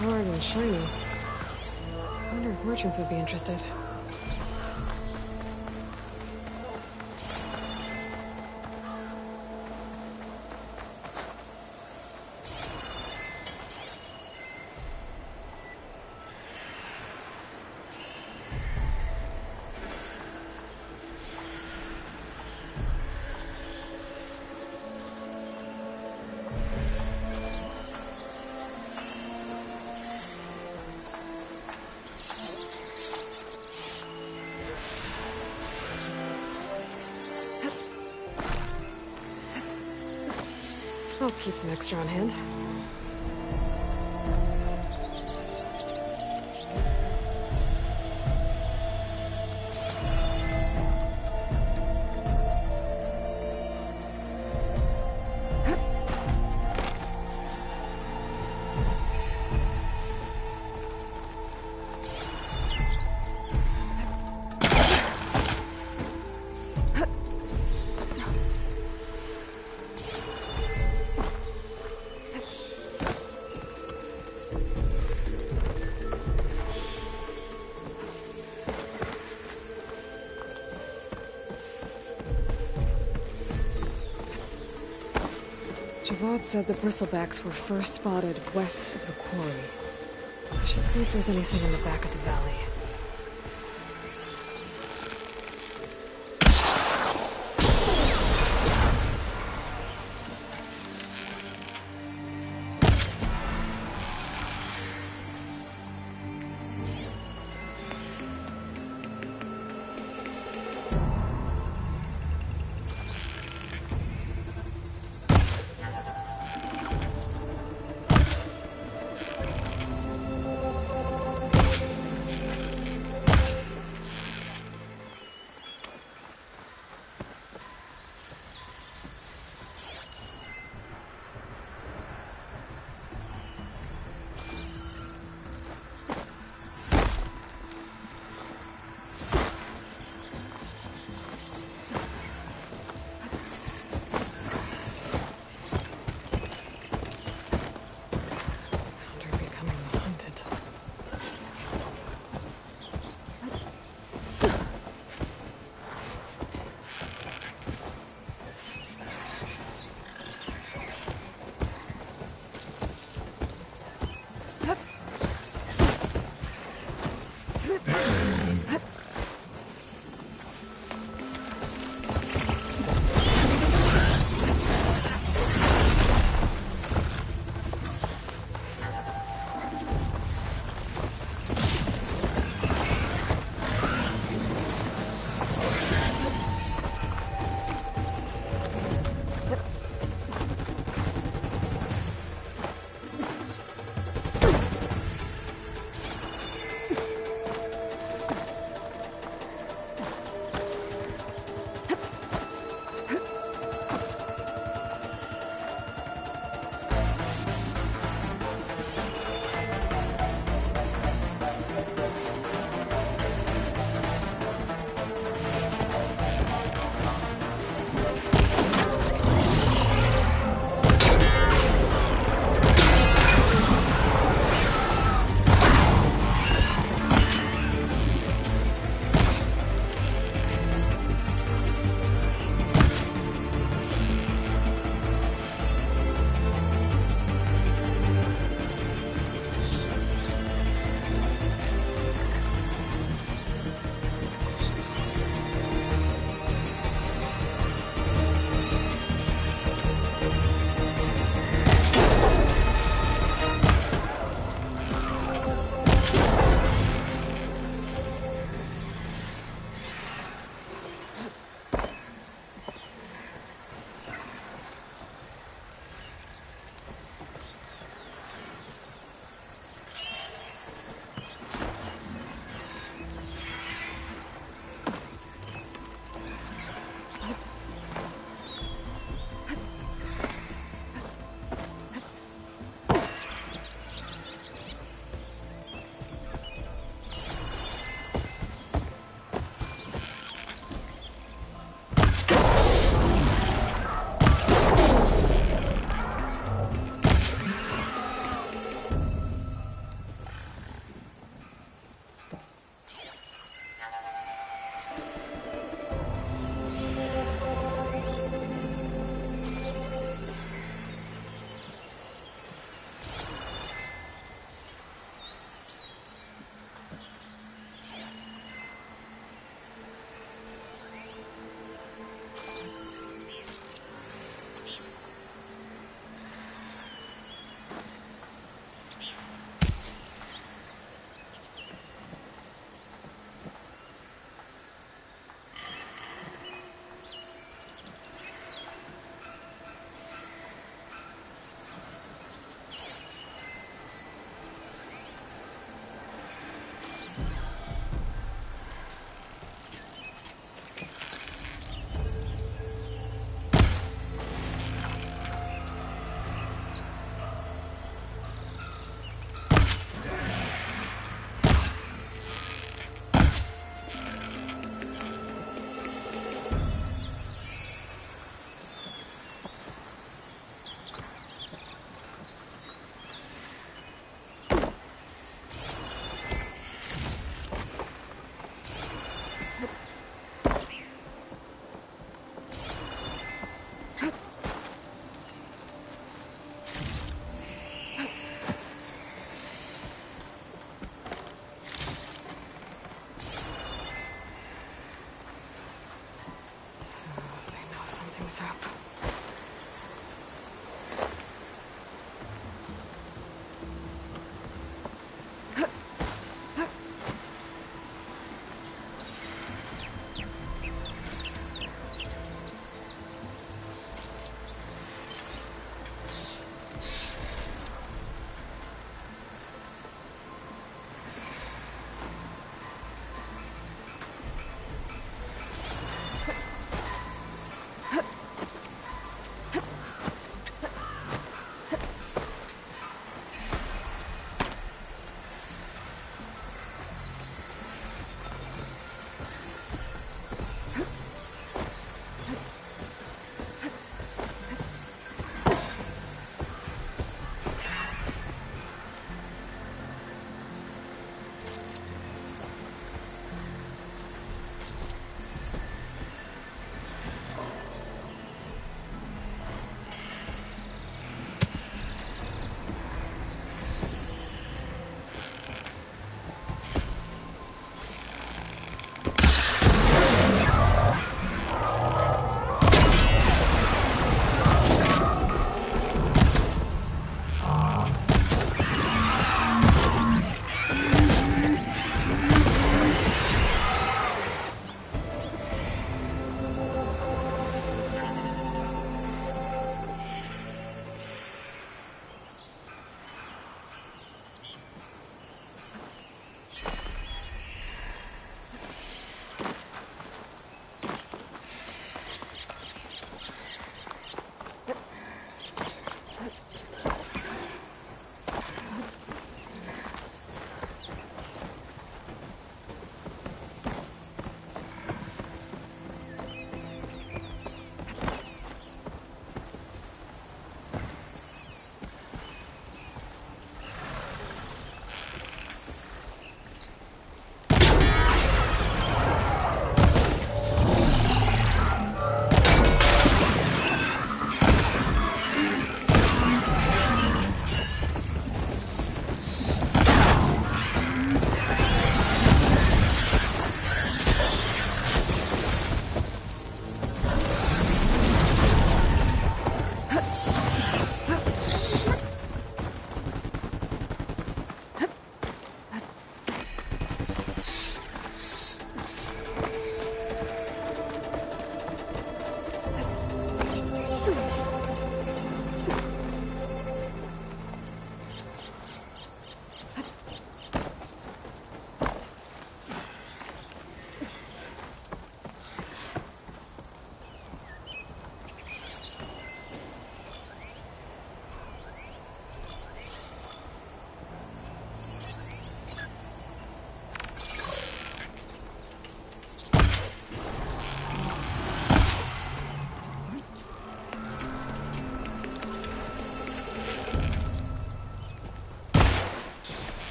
hard and shiny. I wonder if merchants would be interested. I'll keep some extra on hand. Javad said the bristlebacks were first spotted west of the quarry. I should see if there's anything in the back of the valley. Something's up.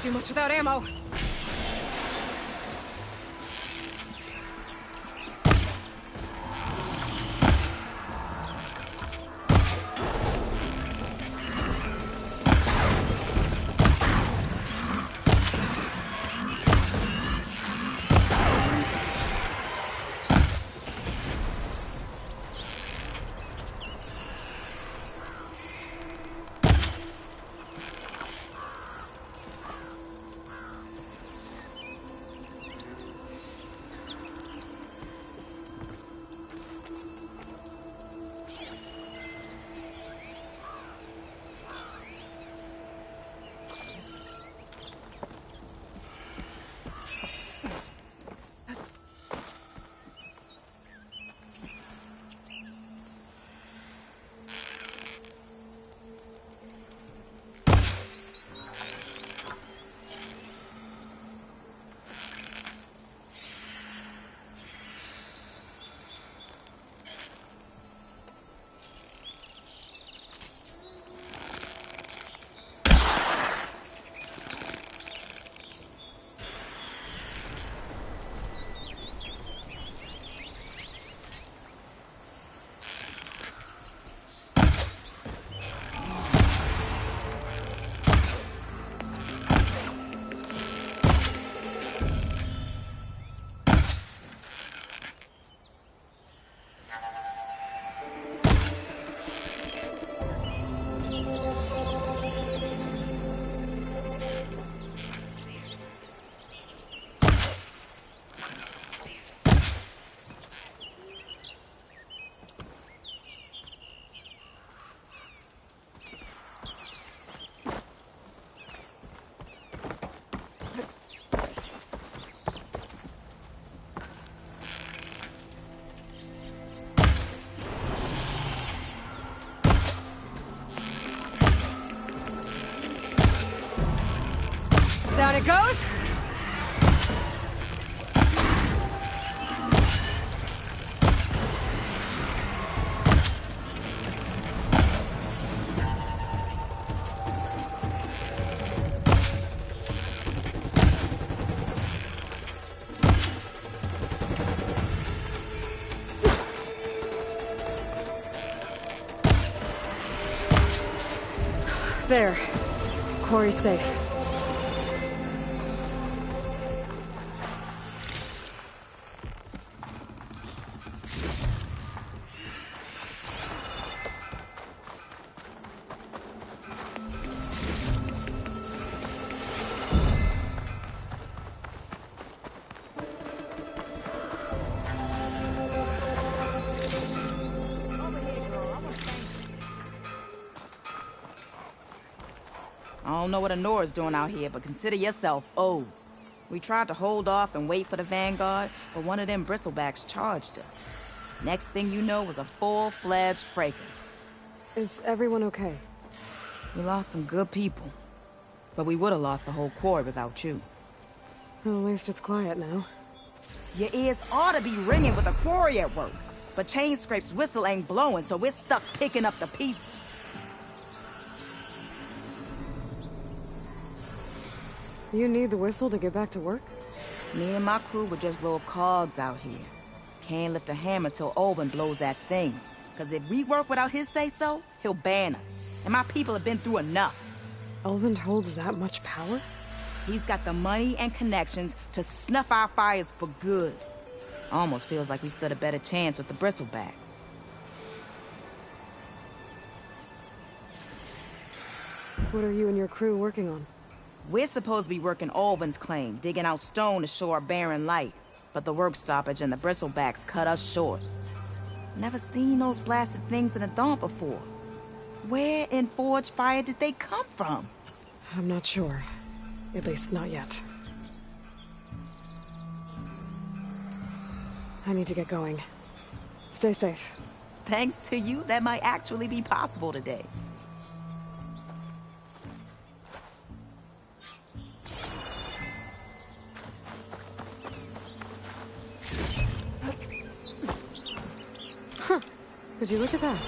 Can't do much without ammo. Down it goes. There. Quarry's safe. I don't know what Honora's doing out here, but consider yourself owed. We tried to hold off and wait for the Vanguard, but one of them bristlebacks charged us. Next thing you know was a full-fledged fracas. Is everyone okay? We lost some good people, but we would have lost the whole quarry without you. Well, at least it's quiet now. Your ears ought to be ringing with a quarry at work, but Chainscrape's whistle ain't blowing, so we're stuck picking up the pieces. You need the whistle to get back to work? Me and my crew were just little cogs out here. Can't lift a hammer till Olvin blows that thing. Cause if we work without his say-so, he'll ban us. And my people have been through enough. Olvin holds that much power? He's got the money and connections to snuff our fires for good. Almost feels like we stood a better chance with the bristlebacks. What are you and your crew working on? We're supposed to be working Olvin's claim, digging out stone to show our barren light. But the work stoppage and the bristlebacks cut us short. Never seen those blasted things in a Dawn before. Where in Forge Fire did they come from? I'm not sure. At least not yet. I need to get going. Stay safe. Thanks to you, that might actually be possible today. Huh. Would you look at that?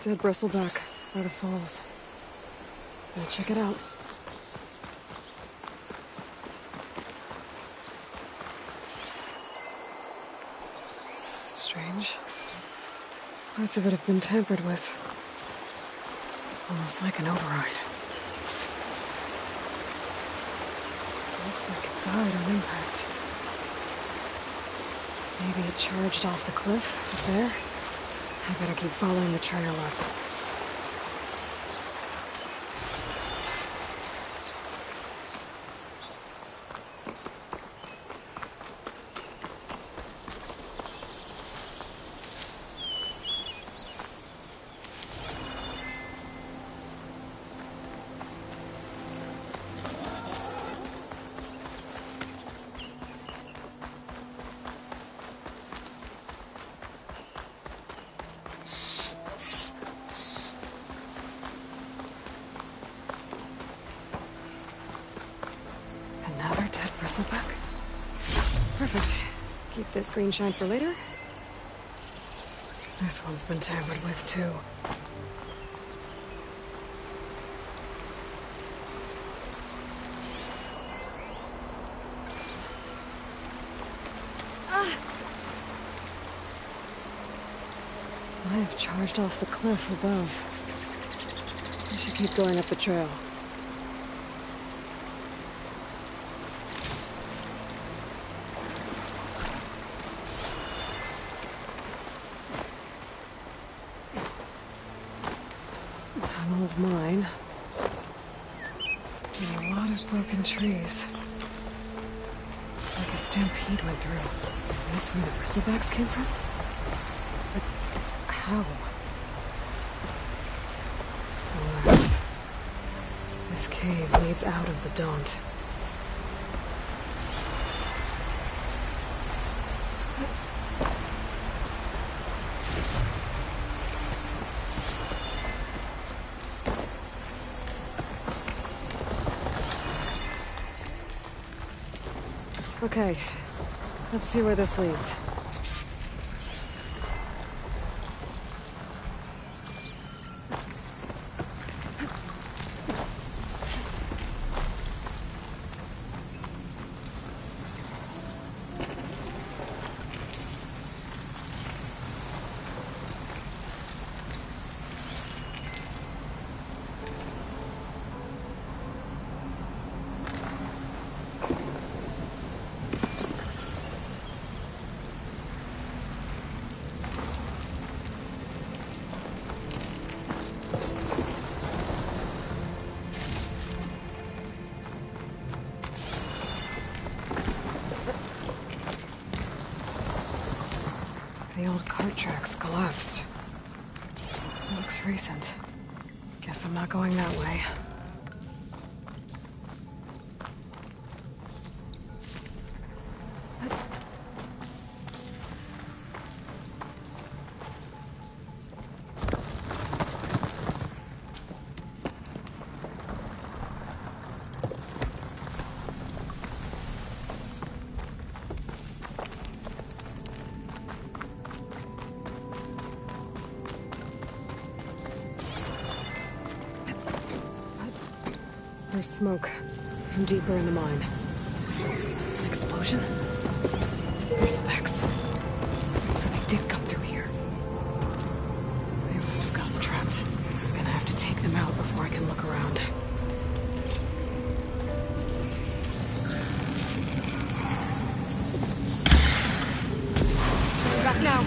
Dead bristleback by the falls. Gonna check it out. It's strange. Parts of it have been tampered with. Almost like an override. Looks like it died on impact. Maybe it charged off the cliff up there. I better keep following the trail up. Another dead bristleback? Perfect. Keep this green shine for later. This one's been tampered with, too. I have charged off the cliff above. I should keep going up the trail. An old mine. And a lot of broken trees. It's like a stampede went through. Is this where the bristlebacks came from? But how? Unless this cave leads out of the Daunt. Okay, let's see where this leads. The old cart tracks collapsed. It looks recent. Guess I'm not going that way. There's smoke from deeper in the mine. An explosion? Bristlebacks. So they did come through here. They must have gotten trapped. I'm gonna have to take them out before I can look around. Turn back now.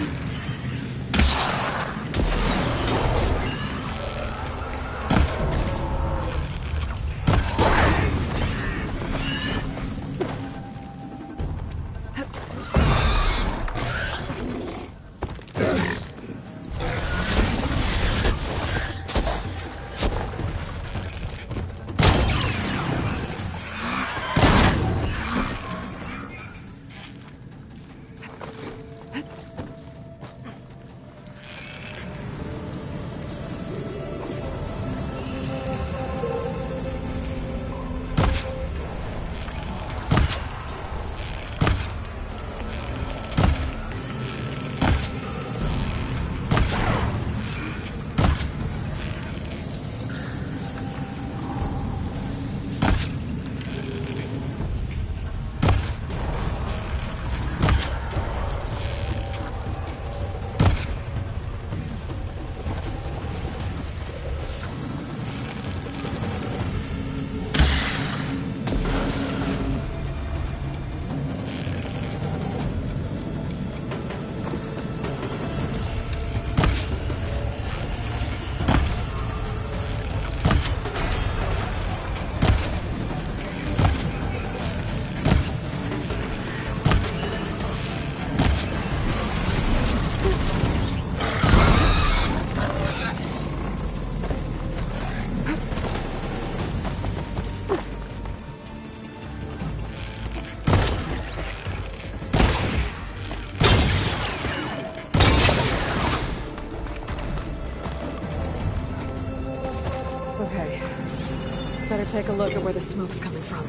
Better take a look at where the smoke's coming from.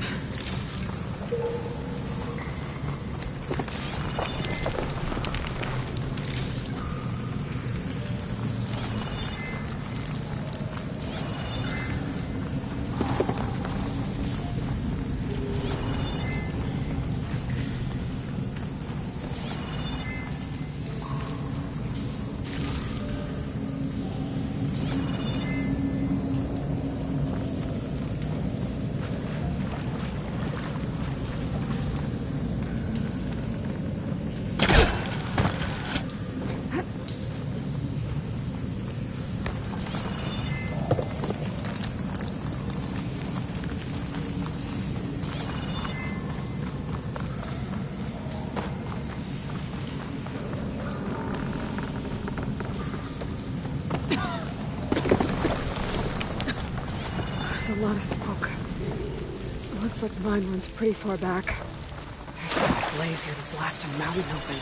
There's a lot of smoke. It looks like the mine runs pretty far back. There's enough blaze here to blast a mountain open.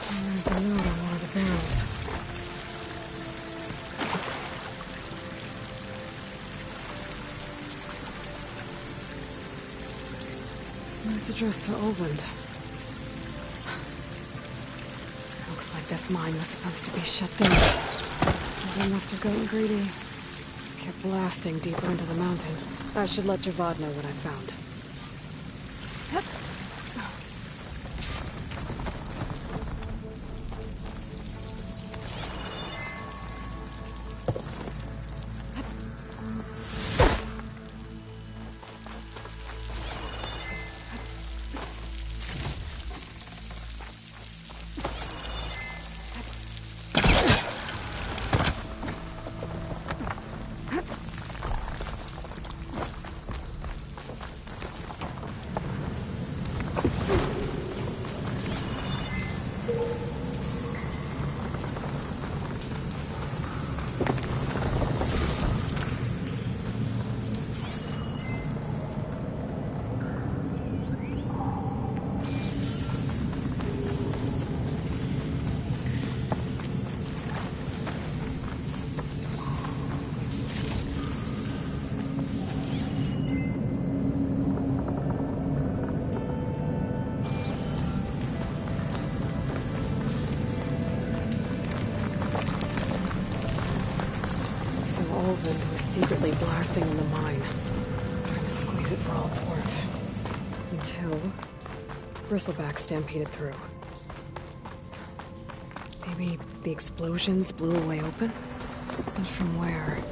And there's a note on one of the barrels. This note's addressed to Olvend. Looks like this mine was supposed to be shut down. They must have gotten greedy. Kept blasting deeper into the mountain. I should let Javad know what I found. Olvend was secretly blasting in the mine, trying to squeeze it for all it's worth. Until Bristleback stampeded through. Maybe the explosions blew a way open? But from where?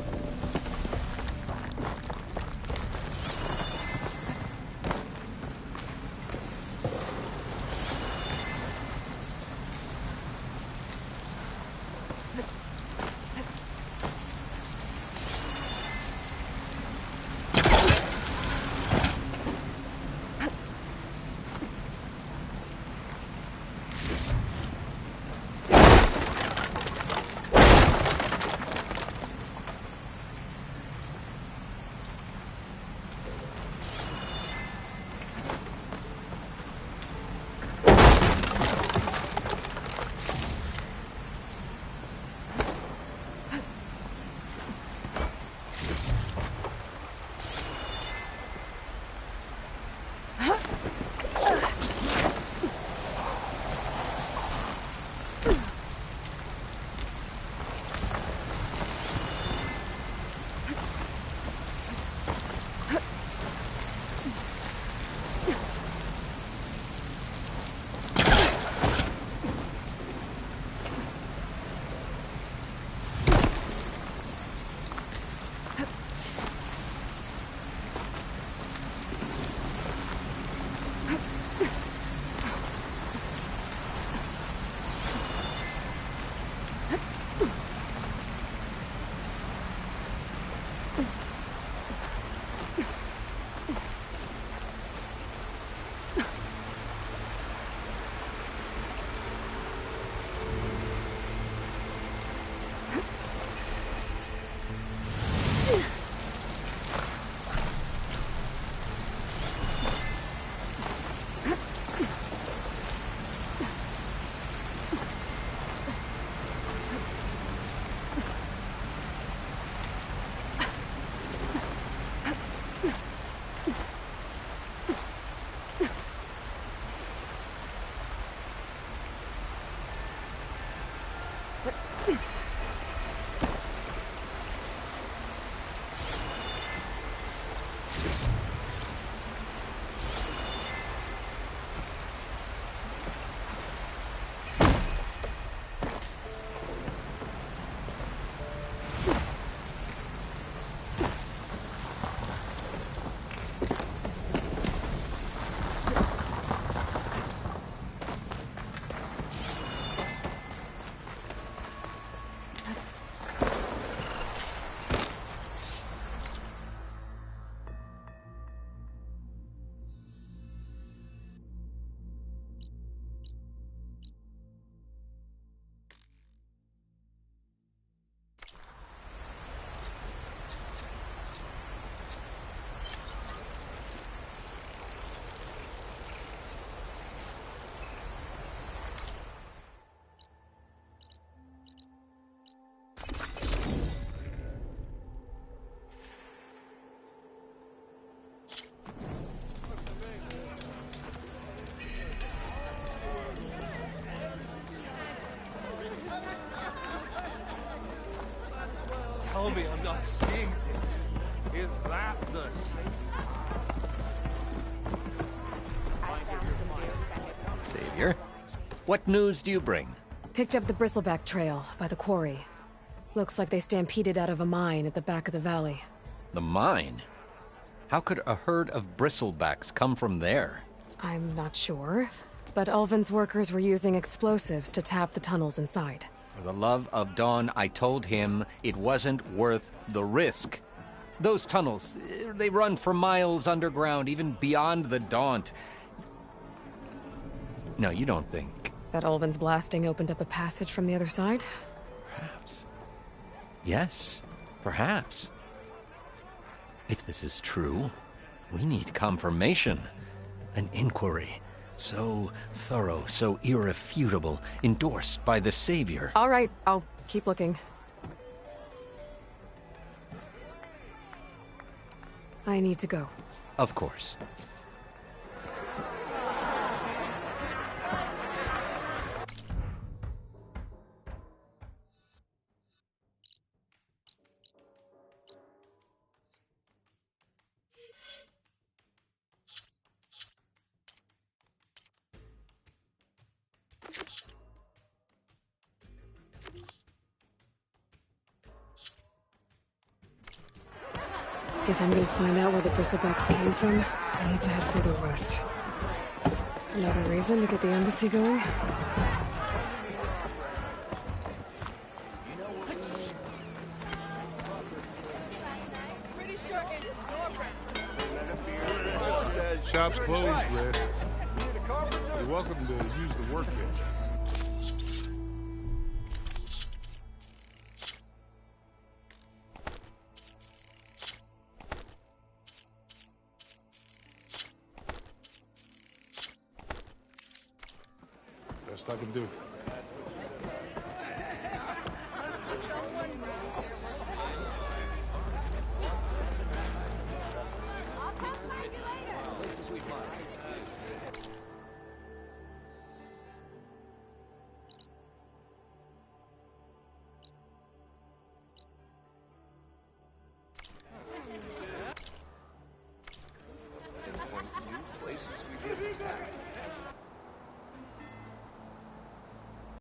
tell me I'm not seeing things. Is that the... Savior, what news do you bring? Picked up the bristleback trail by the quarry. Looks like they stampeded out of a mine at the back of the valley. The mine? How could a herd of bristlebacks come from there? I'm not sure, but Ulvin's workers were using explosives to tap the tunnels inside. For the love of Dawn, I told him it wasn't worth the risk. Those tunnels, they run for miles underground, even beyond the Daunt. No, you don't think... That Ulvin's blasting opened up a passage from the other side? Perhaps. Yes, perhaps. If this is true, we need confirmation. An inquiry. So thorough, so irrefutable, endorsed by the Savior. All right, I'll keep looking. I need to go. Of course. If I'm gonna find out where the bristlebacks came from, I need to head further west. Another reason to get the embassy going? Shop's closed, Red. You're welcome to use the workbench. Best I can do.